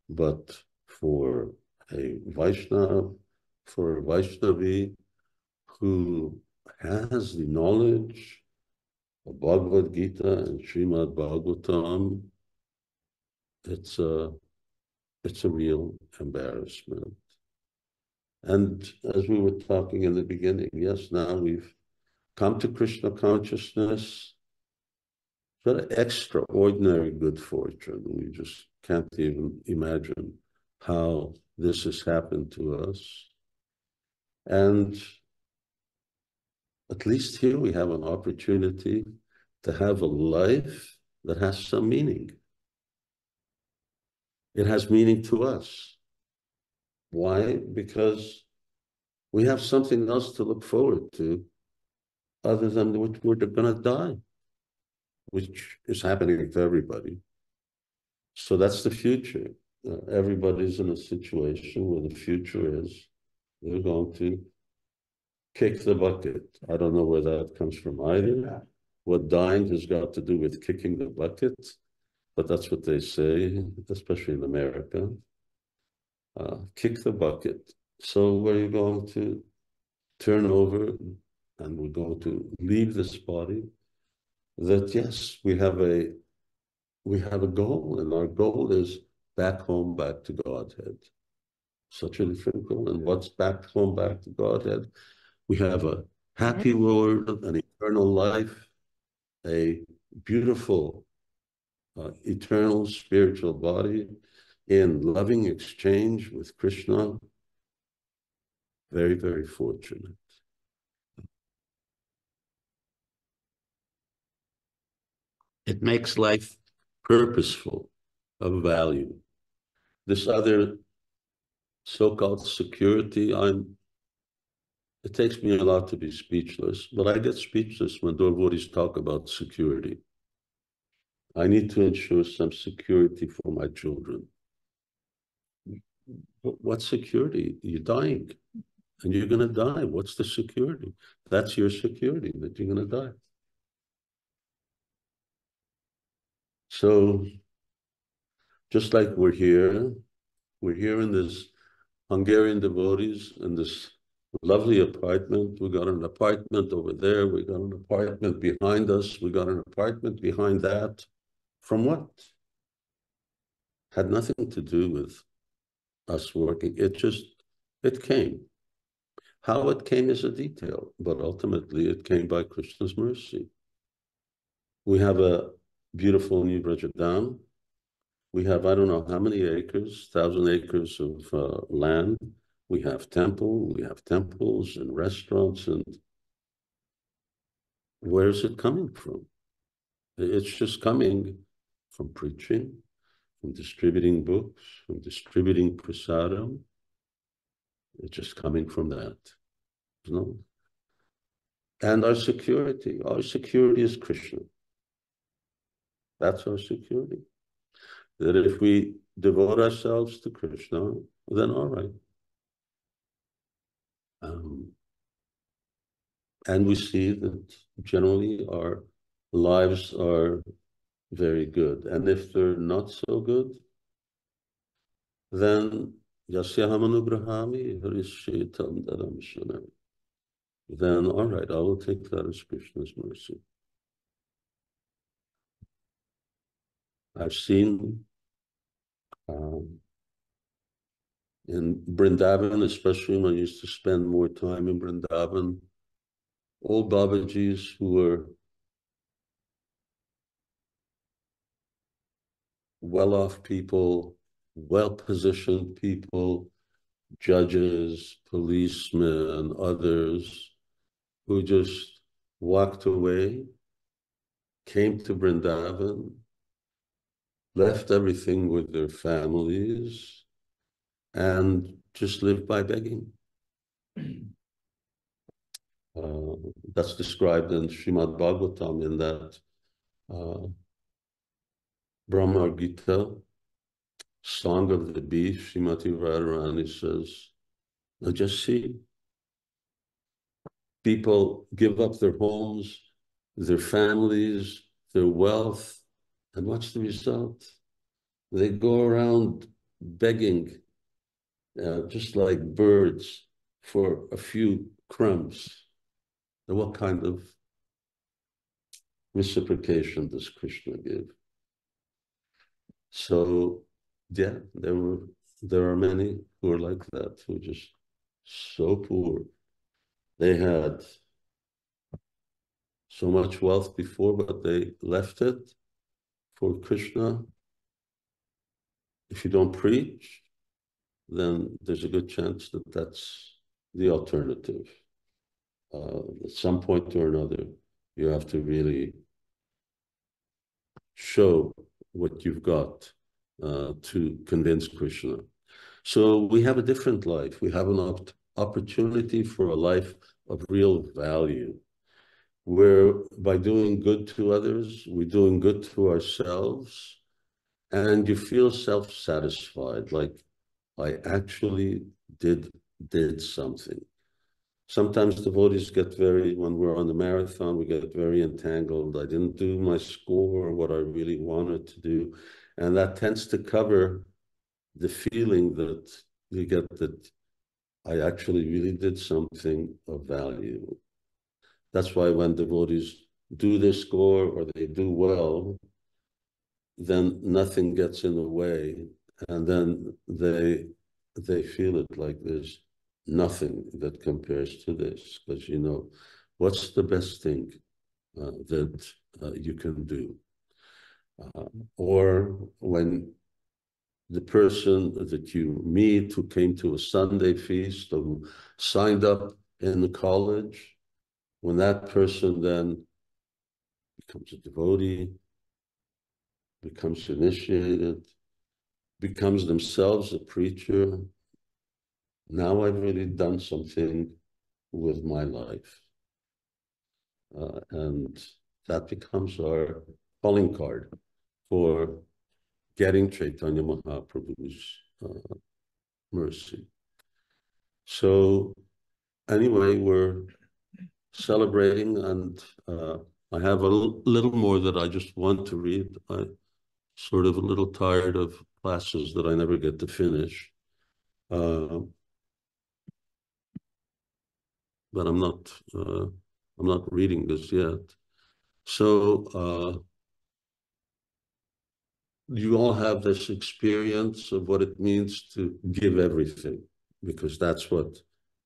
But for a Vaishnava, for a Vaishnavi who has the knowledge of Bhagavad Gita and Srimad Bhagavatam, it's a real embarrassment. And as we were talking in the beginning, yes, now we've come to Krishna consciousness. What an extraordinary good fortune. We just can't even imagine how this has happened to us. And at least here we have an opportunity to have a life that has some meaning. It has meaning to us. Why? Because we have something else to look forward to other than which we're going to die, which is happening to everybody. So that's the future. Everybody's in a situation where the future is they're going to kick the bucket. I don't know where that comes from either. What dying has got to do with kicking the bucket, but that's what they say, especially in America. Kick the bucket. So we're going to turn over and we're going to leave this body that yes, we have a goal, and our goal is back home, back to Godhead. Such a different goal. And what's back home, back to Godhead? We have a happy world, an eternal life, a beautiful, eternal spiritual body in loving exchange with Krishna. Very, very fortunate. It makes life purposeful, of value. This other so-called security, it takes me a lot to be speechless, but I get speechless when devotees talk about security. I need to ensure some security for my children. What security? You're dying, and you're going to die. What's the security? That's your security, that you're going to die. So, just like we're here in this Hungarian devotees in this lovely apartment. We got an apartment over there. We got an apartment behind us. We got an apartment behind that. From what? Had nothing to do with us working. It came. How it came is a detail, but ultimately it came by Krishna's mercy. We have a beautiful new Brajadam. We have, I don't know how many acres, 1,000 acres of land. We have temples and restaurants, and where is it coming from? It's just coming from preaching, from distributing books, from distributing prasadam. It's just coming from that, you know? And our security is Krishna. That's our security. That if we devote ourselves to Krishna, then all right. And we see that generally our lives are very good. And if they're not so good, then Yasyaham anugrahami harishetam daram shanam. Then all right, I will take that as Krishna's mercy. I've seen in Vrindavan, especially when I used to spend more time in Vrindavan, old Babajis who were well-off people, well-positioned people, judges, policemen, others, who just walked away, came to Vrindavan, left everything with their families, and just lived by begging. That's described in Srimad Bhagavatam in that Brahma Gita, Song of the Beast. Srimati Radharani says, now just see, people give up their homes, their families, their wealth, and what's the result? They go around begging, just like birds, for a few crumbs. And what kind of reciprocation does Krishna give? So, yeah, there are many who are like that, who are just so poor. They had so much wealth before, but they left it for Krishna. If you don't preach, then there's a good chance that that's the alternative. At some point or another, you have to really show what you've got to convince Krishna. So we have a different life. We have an opportunity for a life of real value, where by doing good to others, we're doing good to ourselves, and you feel self-satisfied, like I actually did something. Sometimes devotees get when we're on the marathon, we get very entangled. I didn't do my score or what I really wanted to do. And that tends to cover the feeling that you get that I actually really did something of value. That's why when devotees do their score or they do well, then nothing gets in the way, and then they feel it like there's nothing that compares to this, because what's the best thing that you can do, or when the person that you meet who came to a Sunday feast or who signed up in the college, when that person then becomes a devotee, becomes initiated, becomes themselves a preacher, now I've really done something with my life. And that becomes our calling card for getting Chaitanya Mahaprabhu's mercy. So anyway, we're celebrating, and I have a little more that I just want to read. I'm sort of a little tired of classes that I never get to finish. But I'm not reading this yet. So you all have this experience of what it means to give everything, because that's what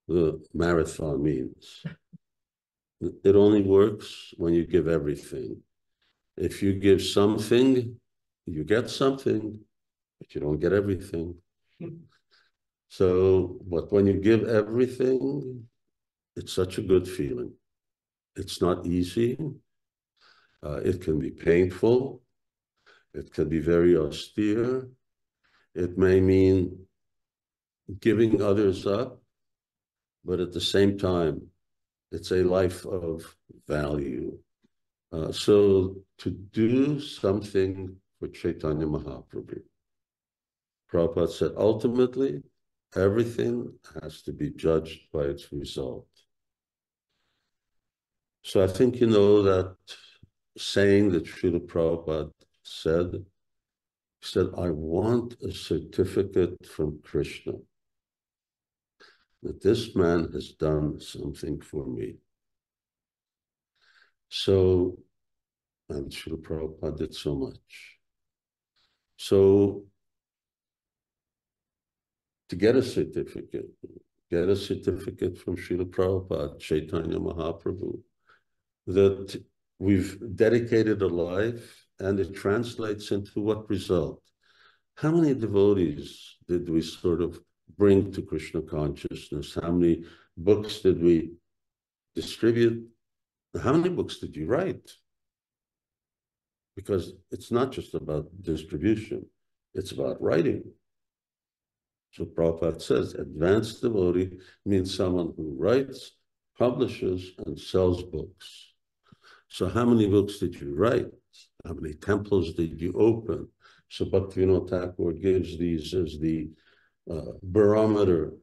the marathon means. It only works when you give everything. If you give something, you get something, but you don't get everything. So, but when you give everything, it's such a good feeling. It's not easy. It can be painful. It can be very austere. It may mean giving others up, but at the same time, it's a life of value. So to do something for Chaitanya Mahaprabhu, Prabhupada said, ultimately, everything has to be judged by its result. So I think you know that saying that Srila Prabhupada said, he said, I want a certificate from Krishna that this man has done something for me. So, and Srila Prabhupada did so much. So, to get a certificate from Srila Prabhupada, Chaitanya Mahaprabhu, that we've dedicated a life, and it translates into what result? How many devotees did we sort of bring to Krishna consciousness? How many books did we distribute? How many books did you write? Because it's not just about distribution, it's about writing. So Prabhupada says, advanced devotee means someone who writes, publishes, and sells books. So how many books did you write? How many temples did you open? So Bhaktivinoda Thakur gives these as the barometer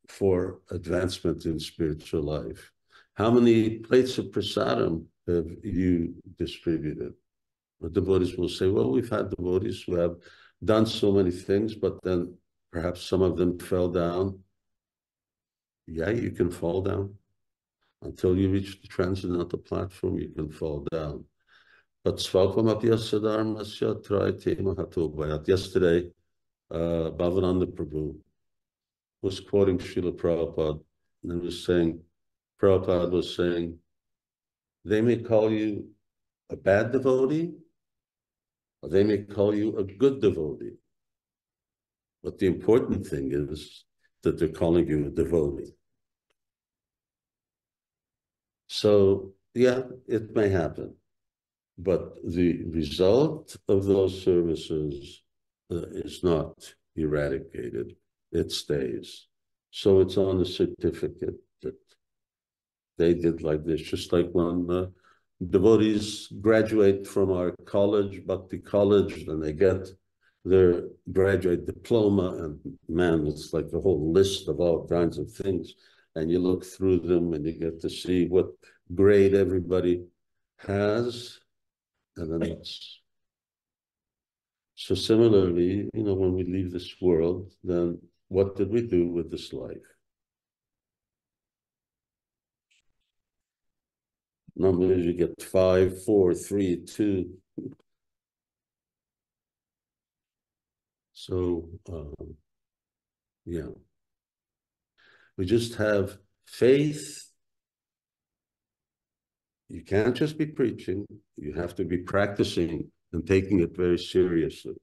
for advancement in spiritual life. How many plates of prasadam have you distributed? The devotees will say, well, we've had devotees who have done so many things, but then perhaps some of them fell down. Yeah, you can fall down. Until you reach the transcendental platform, you can fall down. But yesterday, Bhavananda Prabhu was quoting Srila Prabhupada and was saying, Prabhupada was saying, they may call you a bad devotee, or they may call you a good devotee. But the important thing is that they're calling you a devotee. So, yeah, it may happen. But the result of those services is not eradicated. It stays. So it's on the certificate that they did like this, just like when devotees graduate from our college, Bhakti College, and they get their graduate diploma, and man, it's like a whole list of all kinds of things. And you look through them and you get to see what grade everybody has. And then it's so similarly, when we leave this world, then what did we do with this life? Numbers, you get 5, 4, 3, 2. So, yeah. We just have faith. You can't just be preaching. You have to be practicing and taking it very seriously.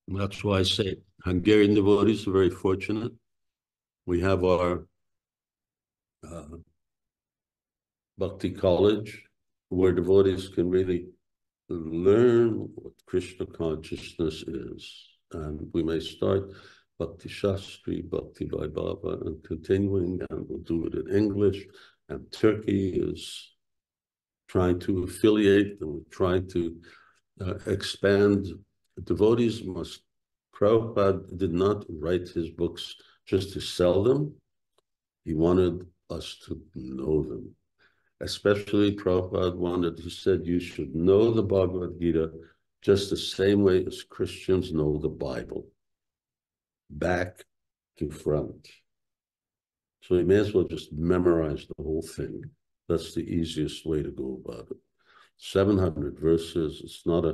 And that's why I say Hungarian devotees are very fortunate. We have our Bhakti College, where devotees can really learn what Krishna consciousness is. And we may start Bhakti Shastri, Bhakti Vaibhava, and continuing, and we'll do it in English. And Turkey is trying to affiliate, and we're trying to expand. Devotees must, Prabhupada did not write his books just to sell them. He wanted us to know them. Especially Prabhupada wanted, he said, you should know the Bhagavad Gita just the same way as Christians know the Bible, back to front. So you may as well just memorize the whole thing. That's the easiest way to go about it. 700 verses, it's not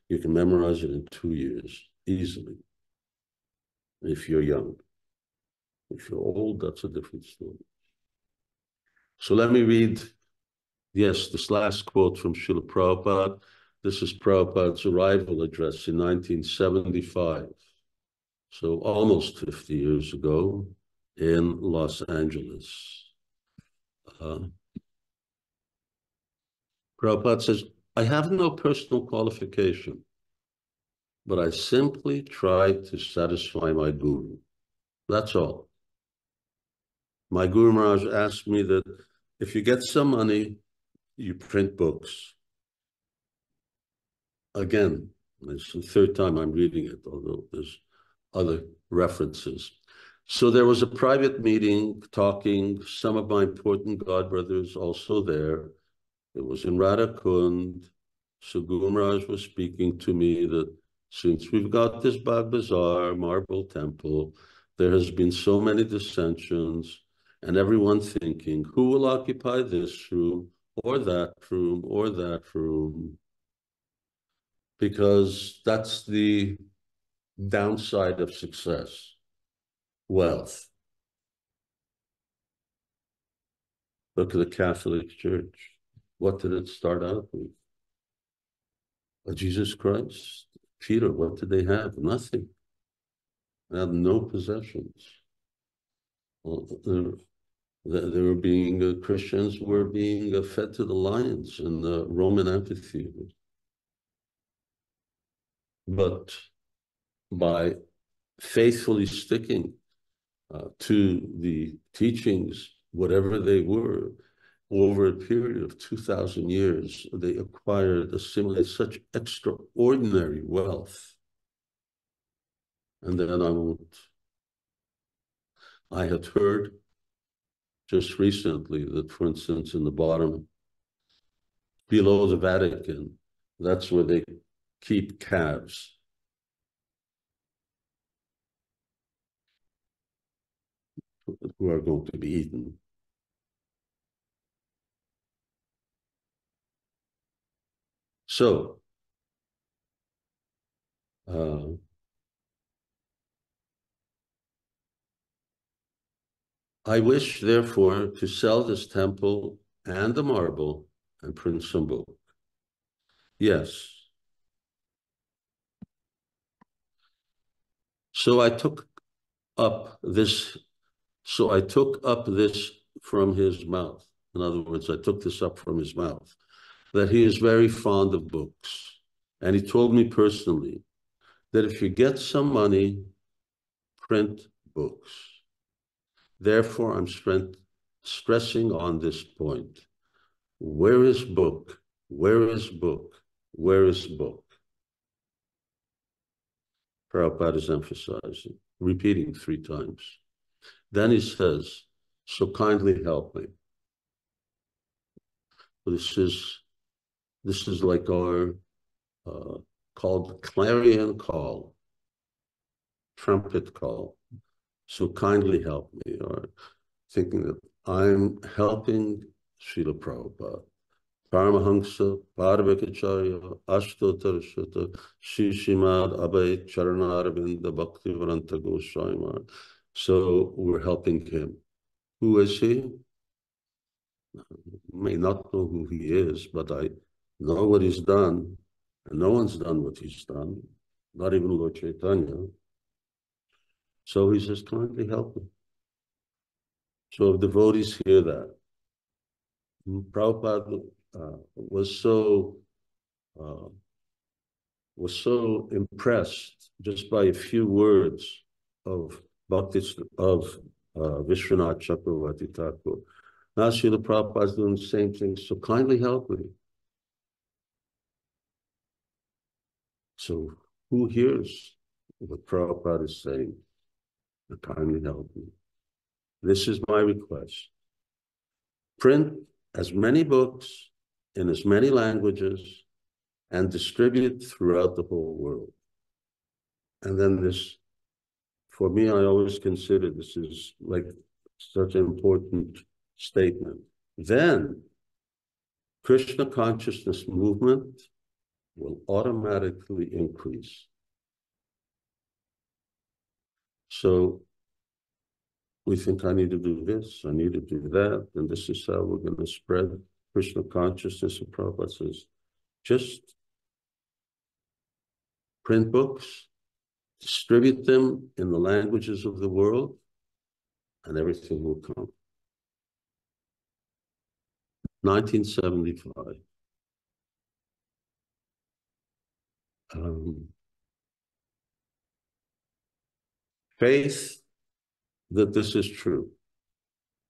you can memorize it in 2 years, easily, if you're young. If you're old, that's a different story. So let me read, yes, this last quote from Srila Prabhupada. This is Prabhupada's arrival address in 1975, so almost 50 years ago in Los Angeles. Prabhupada says, I have no personal qualification, but I simply try to satisfy my guru. That's all. My Guru Maharaj asked me that if you get some money, you print books. Again, it's the third time I'm reading it, although there's other references. So there was a private meeting talking, some of my important godbrothers also there. It was in Radhakund. So Guru Maharaj was speaking to me that since we've got this Bag Bazaar, marble temple, there has been so many dissensions, and everyone thinking, who will occupy this room or that room or that room? Because that's the downside of success, wealth. Look at the Catholic Church. What did it start out with? Jesus Christ, Peter, what did they have? Nothing. They had no possessions. Well, they were being, Christians were being fed to the lions in the Roman amphitheater. But by faithfully sticking to the teachings, whatever they were, over a period of 2,000 years, they assimilated such extraordinary wealth. And then I had heard just recently that, for instance, in the bottom, below the Vatican, that's where they keep calves. Who are going to be eaten. So, I wish, therefore, to sell this temple and the marble and print some book. Yes. So I took up this from his mouth. In other words, I took this up from his mouth, that he is very fond of books. And he told me personally that if you get some money, print books. Therefore, I'm stressing on this point. Where is book? Where is book? Where is book? Prabhupada is emphasizing, repeating 3 times. Then he says, so kindly help me. This is like our called clarion call, trumpet call. So kindly help me, or thinking that I'm helping Srila Prabhupada. Paramahansa, Parvakacharya, Ashtotarashata, Shishimad, Abhay, Charanaravinda, Bhaktivedanta Goswami. So we're helping him. Who is he? I may not know who he is, but I know what he's done. And no one's done what he's done, not even Lord Chaitanya. So he says, kindly help me. So if devotees hear that, Prabhupada was so impressed just by a few words of Vishwanath Chakravarti Thakur. Now Srila Prabhupada is doing the same thing, so kindly help me. So who hears what Prabhupada is saying? Kindly help me. This is my request. Print as many books in as many languages and distribute throughout the whole world. And then this, for me, I always consider this is like such an important statement. Then Krishna consciousness movement will automatically increase. So we think I need to do this, I need to do that, and this is how we're going to spread Krishna consciousness. And Prabhupada says, just print books, distribute them in the languages of the world, and everything will come. 1975. Faith that this is true,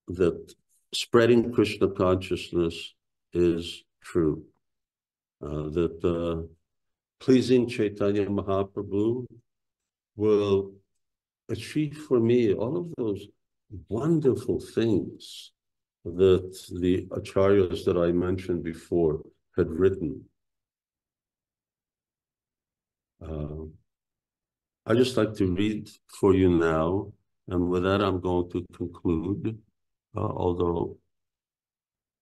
that spreading Krishna consciousness is true, that pleasing Chaitanya Mahaprabhu will achieve for me all of those wonderful things that the acharyas that I mentioned before had written. I just like to read for you now, and with that I'm going to conclude, although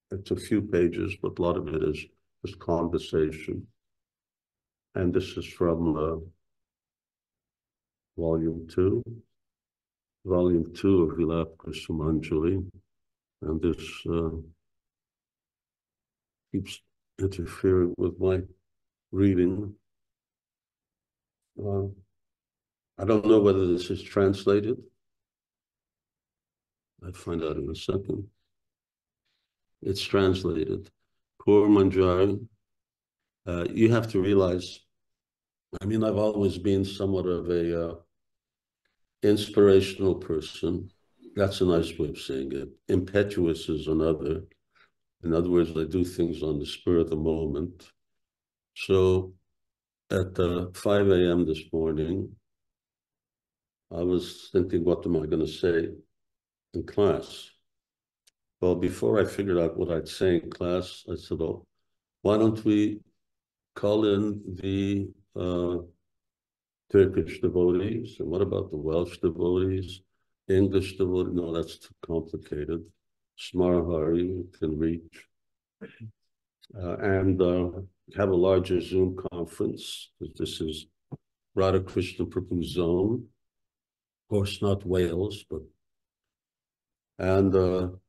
it's a few pages, but a lot of it is just conversation. And this is from Volume 2 of Vilapa Kusumanjali. And this keeps interfering with my reading. I don't know whether this is translated. I'll find out in a second. It's translated. Poor Manjari. You have to realize, I mean, I've always been somewhat of a inspirational person. That's a nice way of saying it. Impetuous is another. In other words, I do things on the spur of the moment. So at 5 a.m. this morning, I was thinking, what am I going to say in class? Well, before I figured out what I'd say in class, I said, oh, why don't we call in the Turkish devotees? And what about the Welsh devotees? English devotees? No, that's too complicated. Smarhari can reach. And have a larger Zoom conference, because this is Radha Krishna Prabhu's zone. Of course, not Wales, but and then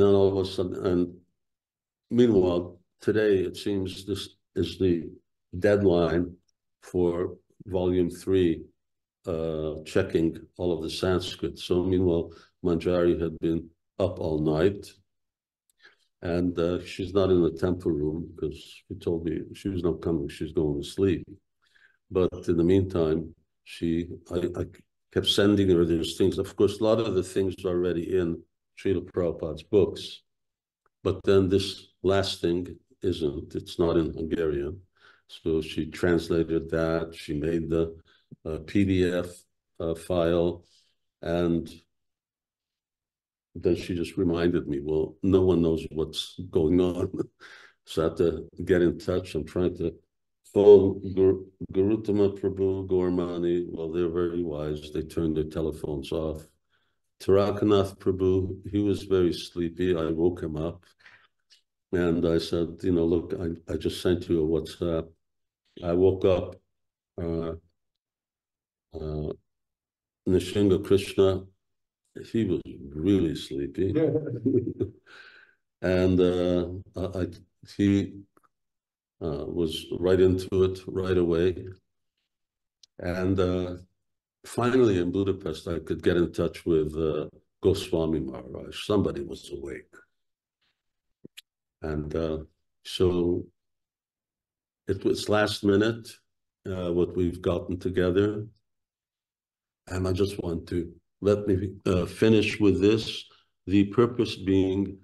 all of a sudden, and meanwhile, today it seems this is the deadline for Volume 3, checking all of the Sanskrit. So meanwhile, Manjari had been up all night, and she's not in the temple room because she told me she was not coming, she's going to sleep. But in the meantime, I kept sending her these things. Of course, a lot of the things are already in Srila Prabhupada's books, but then this last thing isn't. It's not in Hungarian. So she translated that. She made the PDF file, and then she just reminded me, well, no one knows what's going on. So I had to get in touch. I'm trying to phone Gautama Prabhu, Gormani. Well, they're very wise. They turned their telephones off. Tarakanath Prabhu, he was very sleepy. I woke him up and I said, look, I just sent you a WhatsApp. I woke up Nishinga Krishna. He was really sleepy. And he was right into it right away. And finally in Budapest, I could get in touch with Goswami Maharaj. Somebody was awake. And so it was last minute, what we've gotten together. And I just want to let me finish with this, the purpose being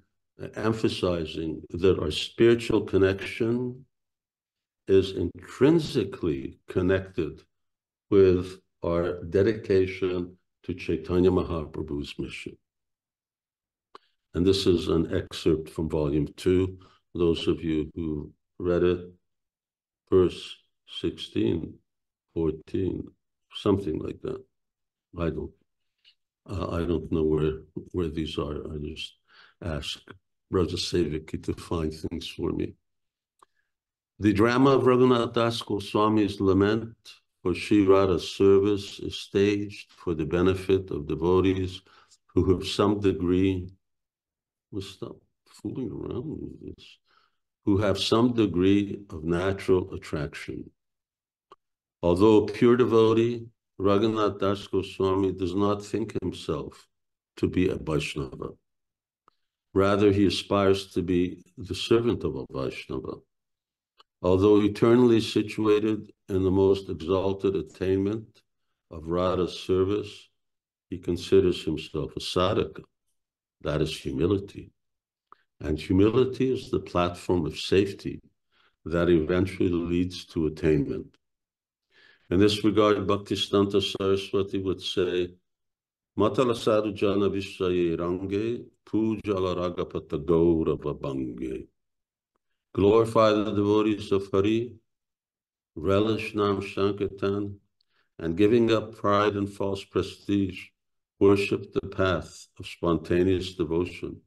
emphasizing that our spiritual connection is intrinsically connected with our dedication to Chaitanya Mahaprabhu's mission. And this is an excerpt from volume 2. Those of you who read it, verse 16, 14, something like that. I don't know where these are. I just ask Brother Seviki to find things for me. The drama of Raghunath Das Goswami's lament for Sri Radha's service is staged for the benefit of devotees who have some degree, we'll stop fooling around with this, who have some degree of natural attraction. Although a pure devotee, Raghunath Das Goswami does not think himself to be a Vaishnava. Rather, he aspires to be the servant of a Vaishnava. Although eternally situated in the most exalted attainment of Radha's service, he considers himself a sadhaka. That is humility. And humility is the platform of safety that eventually leads to attainment. In this regard, Bhaktisiddhanta Saraswati would say, Matala sadhu jana vishaye range, pujala ragapata gaurava bange. Glorify the devotees of Hari, relish Nam Saṅkīrtana, and giving up pride and false prestige, worship the path of spontaneous devotion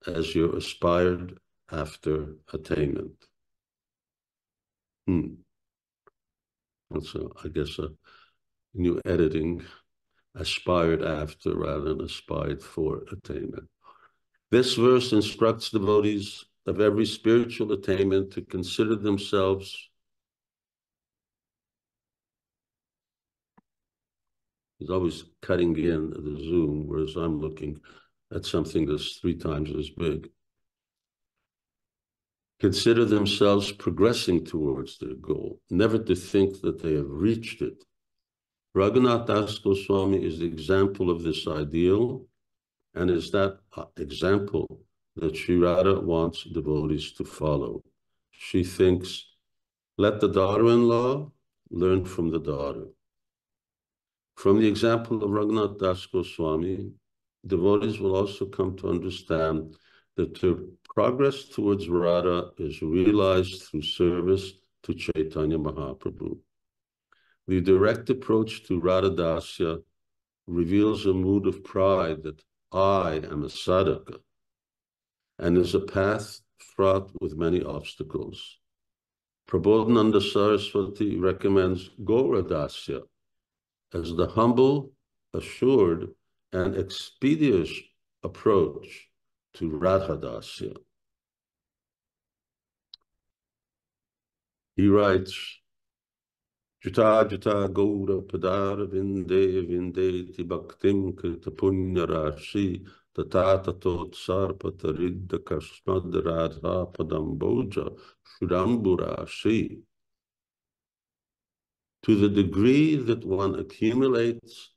as your aspired after attainment. So I guess a new editing, aspired after rather than aspired for attainment. This verse instructs devotees of every spiritual attainment to consider themselves. He's always cutting in the zoom, whereas I'm looking at something that's 3 times as big. Consider themselves progressing towards their goal, never to think that they have reached it. Raghunath Das Goswami is the example of this ideal, and is that example that Sri Radha wants devotees to follow. She thinks, let the daughter-in-law learn from the daughter. From the example of Raghunath Das Goswami, devotees will also come to understand that their progress towards Radha is realized through service to Chaitanya Mahaprabhu. The direct approach to Radha Dasya reveals a mood of pride that I am a sadhaka, and is a path fraught with many obstacles. Prabodhananda Saraswati recommends Gaura Dasya as the humble, assured, and expeditious approach to Radha Dasya. He writes, Juta Juta Gaura Padara Vinde Vindeti Bhaktim Krita Punya Rashi Tata Tot Sarpata Riddha Kasmad Radha Padam Boja Shudamburashi. To the degree that one accumulates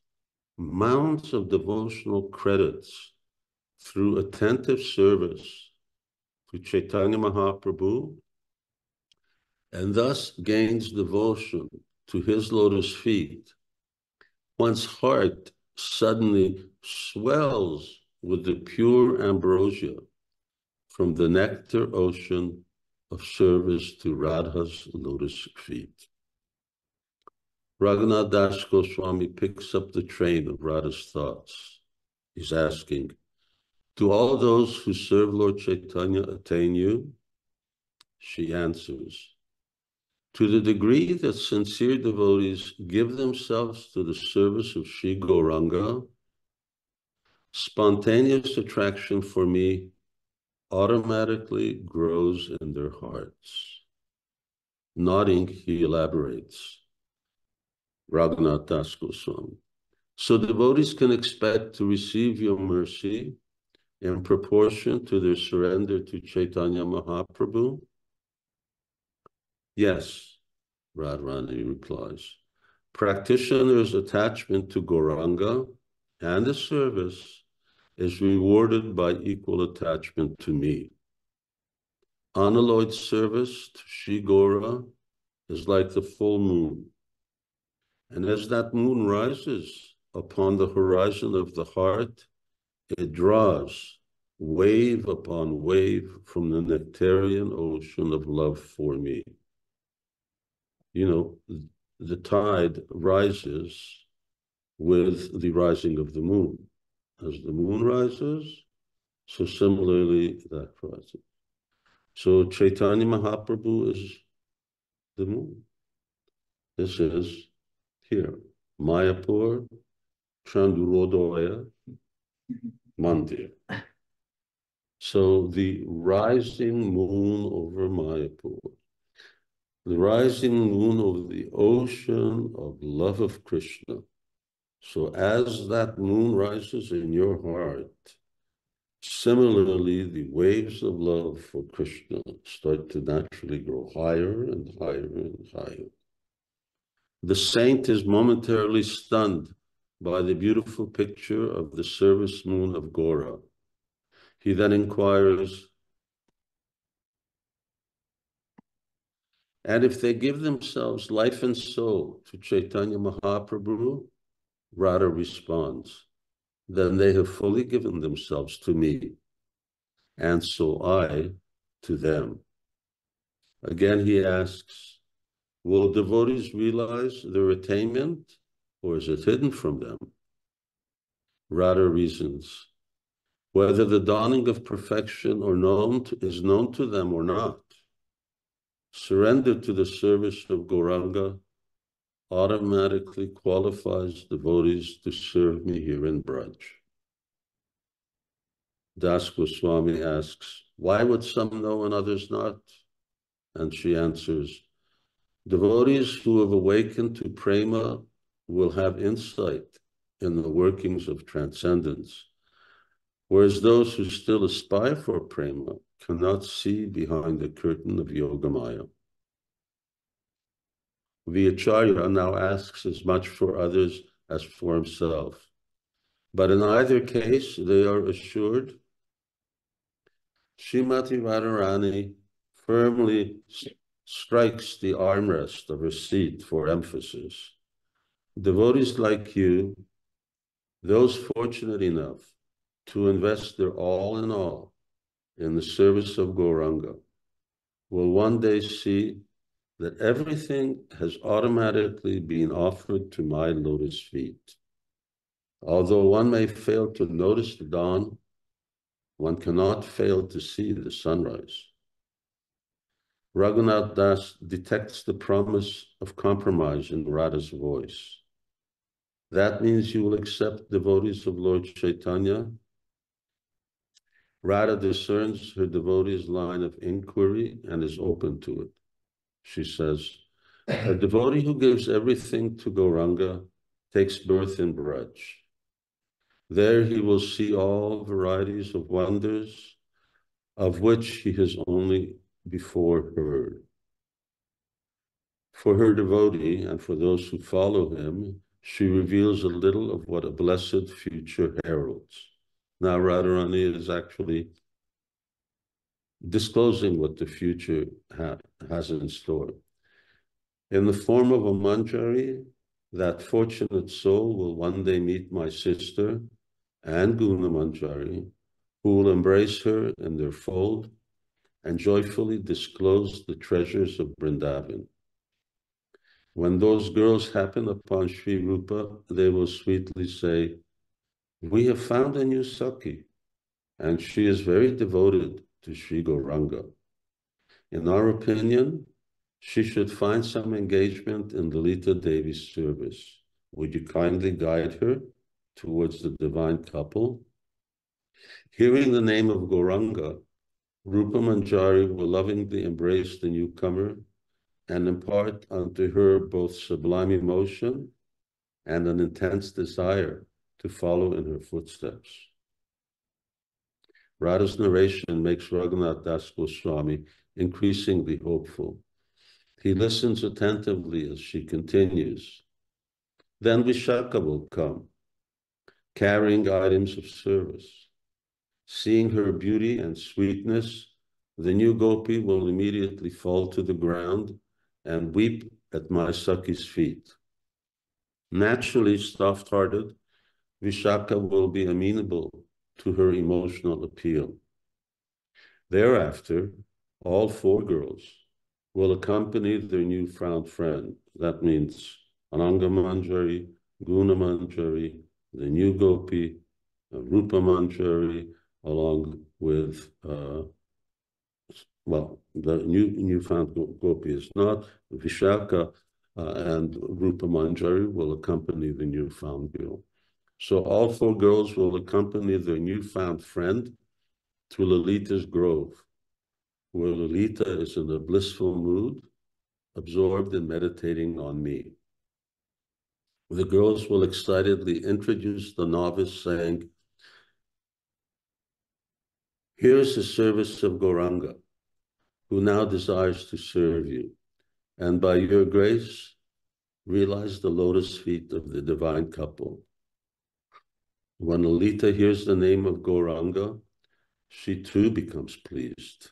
mounts of devotional credits through attentive service to Chaitanya Mahaprabhu, and thus gains devotion to his lotus feet, one's heart suddenly swells with the pure ambrosia from the nectar ocean of service to Radha's lotus feet. Raghunath Das Goswami picks up the train of Radha's thoughts. He's asking, do all those who serve Lord Chaitanya attain you? She answers, to the degree that sincere devotees give themselves to the service of Sri Gauranga, spontaneous attraction for me automatically grows in their hearts. Nodding, he elaborates, Raghunath Das Goswami. So devotees can expect to receive your mercy in proportion to their surrender to Chaitanya Mahaprabhu? Yes, Radharani replies. Practitioners' attachment to Gauranga and the service is rewarded by equal attachment to me. Unalloyed service to Sri Gaura is like the full moon. And as that moon rises upon the horizon of the heart, it draws wave upon wave from the nectarian ocean of love for me. You know, the tide rises with the rising of the moon. As the moon rises, so similarly that rises. So Chaitanya Mahaprabhu is the moon. This is here, Mayapur, Chandurodaya Mandir. So the rising moon over Mayapur, the rising moon over the ocean of love of Krishna. So as that moon rises in your heart, similarly, the waves of love for Krishna start to naturally grow higher and higher and higher. The saint is momentarily stunned by the beautiful picture of the service moon of Gaura. He then inquires, and if they give themselves life and soul to Chaitanya Mahaprabhu, Radha responds, then they have fully given themselves to me, and so I to them. Again, he asks, will devotees realize their attainment, or is it hidden from them? Radha reasons, whether the dawning of perfection is known to them or not, surrender to the service of Gauranga automatically qualifies devotees to serve me here in Braj. Das Goswami asks, why would some know and others not? And she answers, devotees who have awakened to prema will have insight in the workings of transcendence, whereas those who still aspire for prema cannot see behind the curtain of Yogamaya. The Acharya now asks as much for others as for himself. But in either case, they are assured Srimati Radharani firmly strikes the armrest of her seat for emphasis. Devotees like you, those fortunate enough to invest their all in all in the service of Gauranga, will one day see that everything has automatically been offered to my lotus feet. Although one may fail to notice the dawn, one cannot fail to see the sunrise. Raghunath Das detects the promise of compromise in Radha's voice. That means you will accept devotees of Lord Chaitanya. Radha discerns her devotee's line of inquiry and is open to it. She says, a devotee who gives everything to Gauranga takes birth in Braj. There he will see all varieties of wonders of which he has only before heard. For her devotee and for those who follow him, she reveals a little of what a blessed future heralds. Now Radharani is actually disclosing what the future has in store. In the form of a manjari, that fortunate soul will one day meet my sister and Guna Manjari, who will embrace her in their fold and joyfully disclose the treasures of Vrindavan. When those girls happen upon Sri Rupa, they will sweetly say, We have found a new Saki, and she is very devoted to Sri Gauranga. In our opinion, she should find some engagement in Lalita Devi's service. Would you kindly guide her towards the divine couple? Hearing the name of Gauranga, Rupa Manjari will lovingly embrace the newcomer and impart unto her both sublime emotion and an intense desire to follow in her footsteps. Radha's narration makes Raghunath Das Goswami increasingly hopeful. He listens attentively as she continues. Then Vishaka will come, carrying items of service. Seeing her beauty and sweetness, the new gopi will immediately fall to the ground and weep at my Saki's feet. Naturally soft-hearted, Vishaka will be amenable to her emotional appeal. Thereafter, all 4 girls will accompany their newfound friend. That means Ananga Manjari, Guna Manjari, the new gopi, Rupa Manjari, along with, the newfound gopi is not. Vishaka and Rupa Manjari will accompany the newfound girl. So all 4 girls will accompany their newfound friend to Lalita's grove, where Lalita is in a blissful mood, absorbed in meditating on me. The girls will excitedly introduce the novice, saying, "Here's the service of Gauranga, who now desires to serve you, and by your grace, realize the lotus feet of the divine couple." When Lalita hears the name of Gauranga, she too becomes pleased.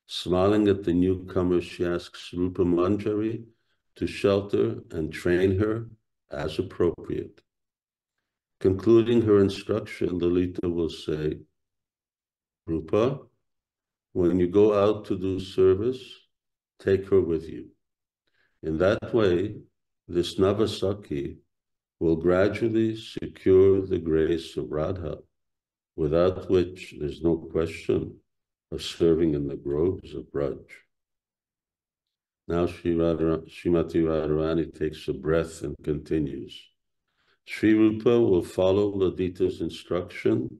Smiling at the newcomer, she asks Rupa Manjari to shelter and train her as appropriate. Concluding her instruction, Lalita will say, "Rupa, when you go out to do service, take her with you. In that way, this Navasaki will gradually secure the grace of Radha, without which there's no question of serving in the groves of Braj." Now Srimati Radharani takes a breath and continues. Sri Rupa will follow Lalita's instruction,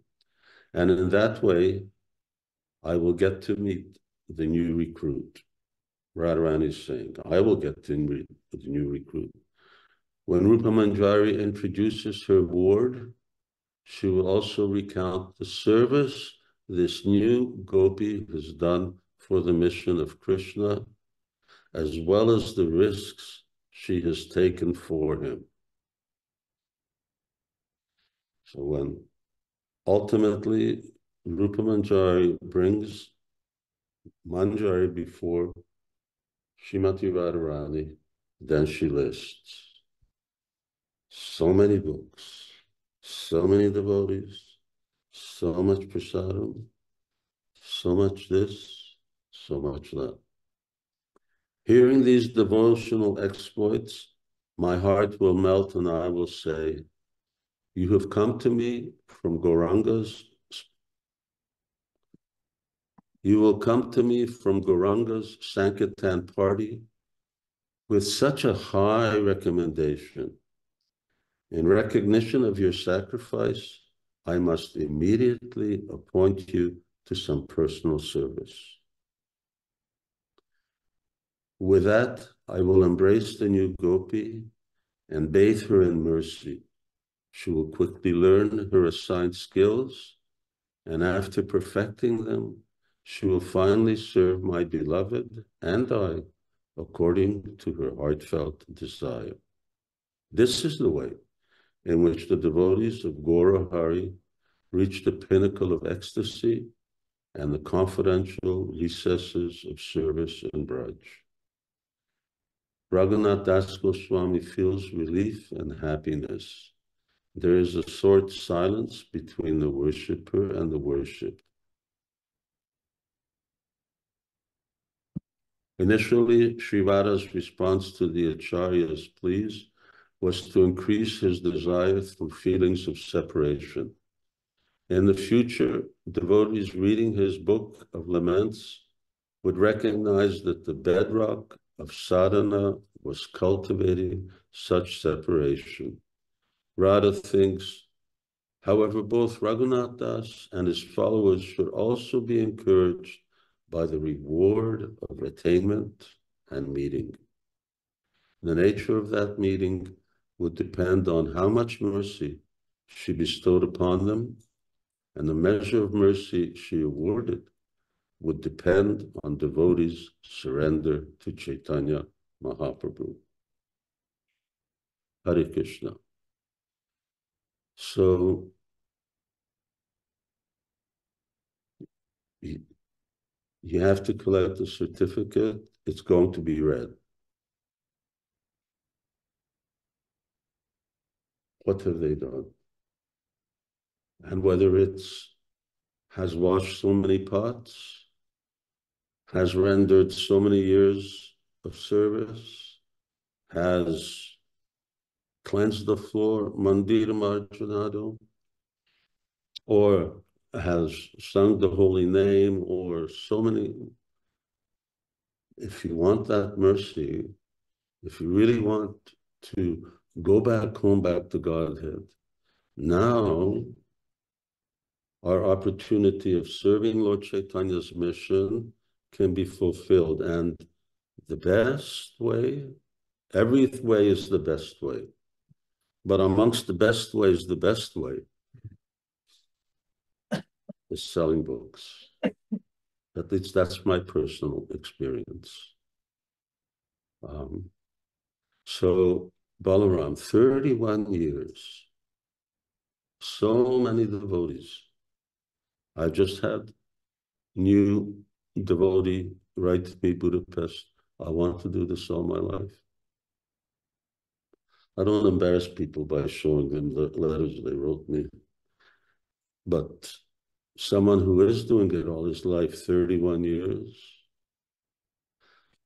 and in that way, I will get to meet the new recruit. Radharani is saying, I will get to meet the new recruit. When Rupa Manjari introduces her ward, she will also recount the service this new gopi has done for the mission of Krishna, as well as the risks she has taken for him. So when ultimately Rupa Manjari brings Manjari before Srimati Radharani, then she lists so many books, so many devotees, so much prasadam, so much this, so much that. Hearing these devotional exploits, my heart will melt and I will say, you have come to me from Gauranga's, you will come to me from Gauranga's Saṅkīrtana party with such a high recommendation. In recognition of your sacrifice, I must immediately appoint you to some personal service. With that, I will embrace the new gopi and bathe her in mercy. She will quickly learn her assigned skills, and after perfecting them, she will finally serve my beloved and I according to her heartfelt desire. This is the way in which the devotees of Gaura Hari reach the pinnacle of ecstasy and the confidential recesses of service in Braj. Raghunath Das Goswami feels relief and happiness. There is a short silence between the worshipper and the worshipped. Initially, Shrivada's response to the Acharya's pleas was to increase his desire through feelings of separation. In the future, devotees reading his book of laments would recognize that the bedrock of sadhana was cultivating such separation. Radha thinks, however, both Raghunath Das and his followers should also be encouraged by the reward of attainment and meeting. The nature of that meeting would depend on how much mercy she bestowed upon them, and the measure of mercy she awarded would depend on devotees' surrender to Chaitanya Mahaprabhu. Hare Krishna. So, you have to collect a certificate. It's going to be read. What have they done? And whether it's has washed so many pots, has rendered so many years of service, has cleansed the floor, Mandira Marjanado, or has sung the holy name, or so many. If you want that mercy, if you really want to go back home, back to Godhead, now our opportunity of serving Lord Chaitanya's mission can be fulfilled. And the best way, every way is the best way. But amongst the best ways, the best way is selling books. At least that's my personal experience. So Balaram, 31 years, so many devotees. I just had new devotee write to me, Budapest, I want to do this all my life. I don't embarrass people by showing them the letters they wrote me. But someone who is doing it all his life, 31 years,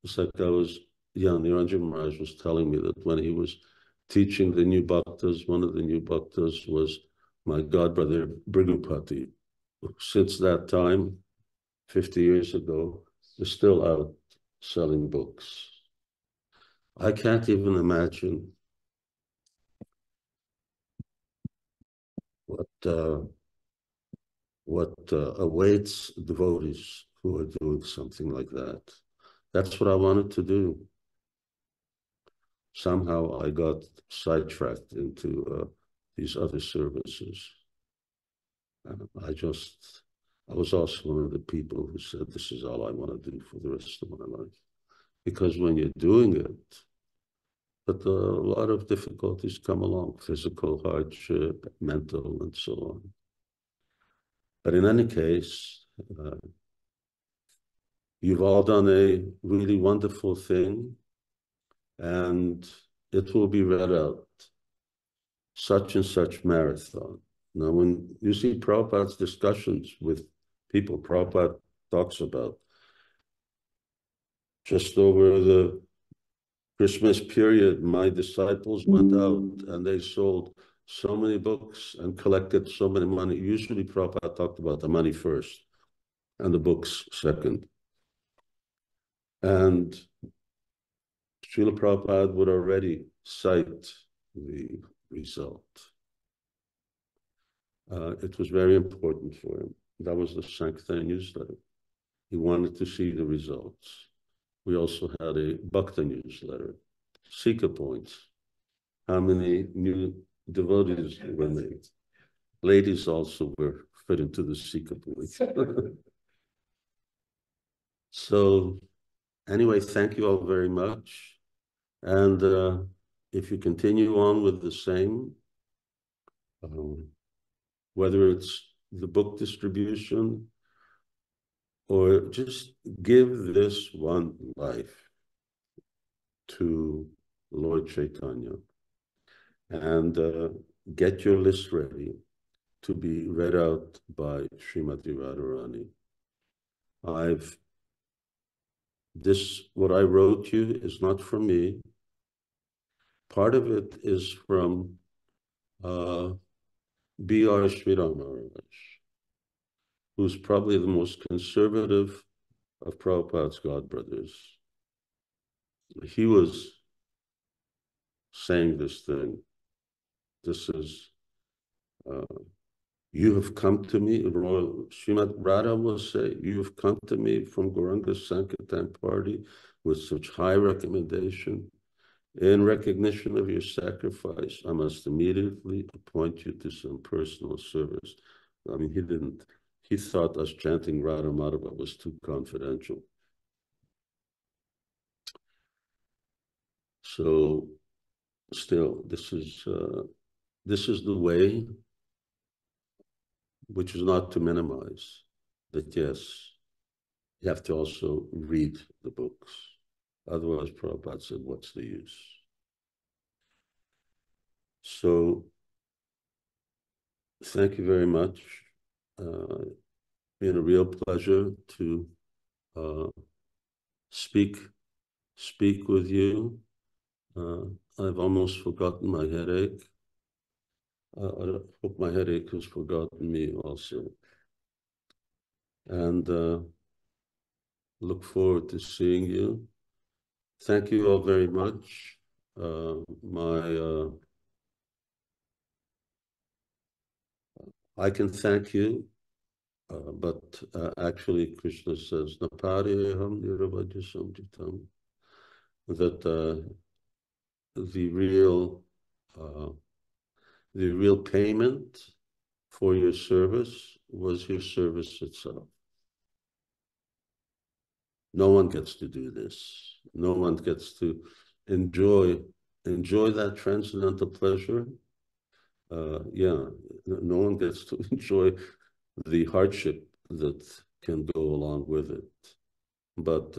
it's like Niranjan Maharaj was telling me that when he was teaching the new bhaktas, one of the new bhaktas was my godbrother Brigupati. Since that time, 50 years ago, is still out selling books. I can't even imagine what awaits devotees who are doing something like that. That's what I wanted to do. Somehow I got sidetracked into these other services. I was also one of the people who said, this is all I want to do for the rest of my life. Because when you're doing it, but a lot of difficulties come along, physical hardship, mental, and so on. But in any case, you've all done a really wonderful thing, and it will be read out, such and such marathon. Now, when you see Prabhupada's discussions with people, Prabhupada talks about just over the Christmas period, my disciples went out and they sold so many books and collected so many money. Usually Prabhupada talked about the money first and the books second. And Srila Prabhupada would already cite the result. It was very important for him. That was the Saṅkīrtana newsletter. He wanted to see the results. We also had a Bhakta newsletter, Sika points. How many new devotees were made? Ladies also were fit into the Sika points. So anyway, thank you all very much. And if you continue on with the same, whether it's the book distribution or just give this one life to Lord Chaitanya and get your list ready to be read out by Srimati Radharani. What I wrote you is not from me. Part of it is from B.R. Sridhar Maharaj. who's probably the most conservative of Prabhupada's godbrothers. He was saying this thing. This is, you have come to me, Srimad Radha will say, you have come to me from Gauranga's Saṅkīrtana party with such high recommendation. In recognition of your sacrifice, I must immediately appoint you to some personal service. I mean, he thought us chanting Radha Madhava was too confidential. So still, this is the way, which is not to minimize that, yes, you have to also read the books. Otherwise, Prabhupada said, what's the use? So, thank you very much. It's been a real pleasure to speak with you. I've almost forgotten my headache. I hope my headache has forgotten me also. And look forward to seeing you. Thank you all very much. I can thank you, but actually Krishna says, Napariham Niravaja Samjitam, that the real payment for your service was your service itself. No one gets to do this. No one gets to enjoy that transcendental pleasure. No one gets to enjoy the hardship that can go along with it. But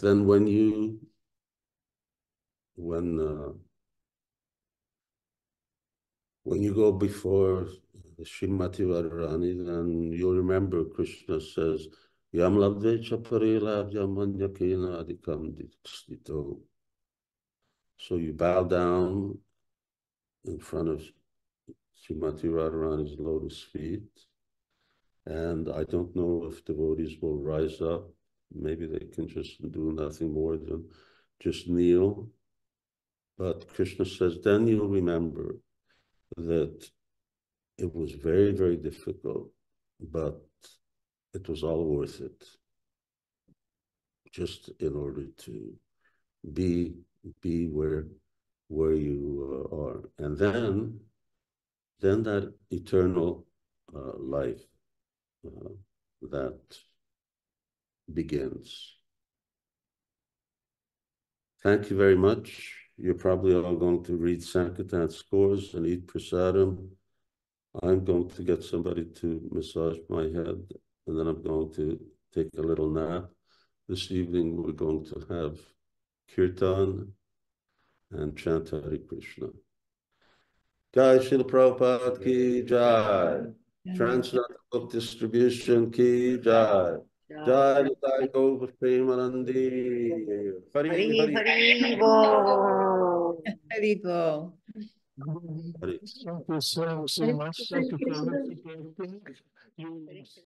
then when you go before Srimati Radharani, then you'll remember Krishna says, Yam labde chapari labdya manyakena adikam dito. So you bow down in front of Srimati Radharani's lotus feet. And I don't know if devotees will rise up. Maybe they can just do nothing more than just kneel. But Krishna says, then you'll remember that it was very, very difficult, but it was all worth it. Just in order to be where you are. And then that eternal life that begins. Thank you very much. You're probably all going to read Saṅkīrtana scores and eat prasadam. I'm going to get somebody to massage my head, and then I'm going to take a little nap. This evening we're going to have Kirtan and chant Hare Krishna. Jai Srila Prabhupada ki jai. Transcendental Book Distribution ki jai. Jai Jai Gopal Premanandi. Hari Hari. Hari Bo. Hari Bo. Hari. Thank you so much. Thank you for everything.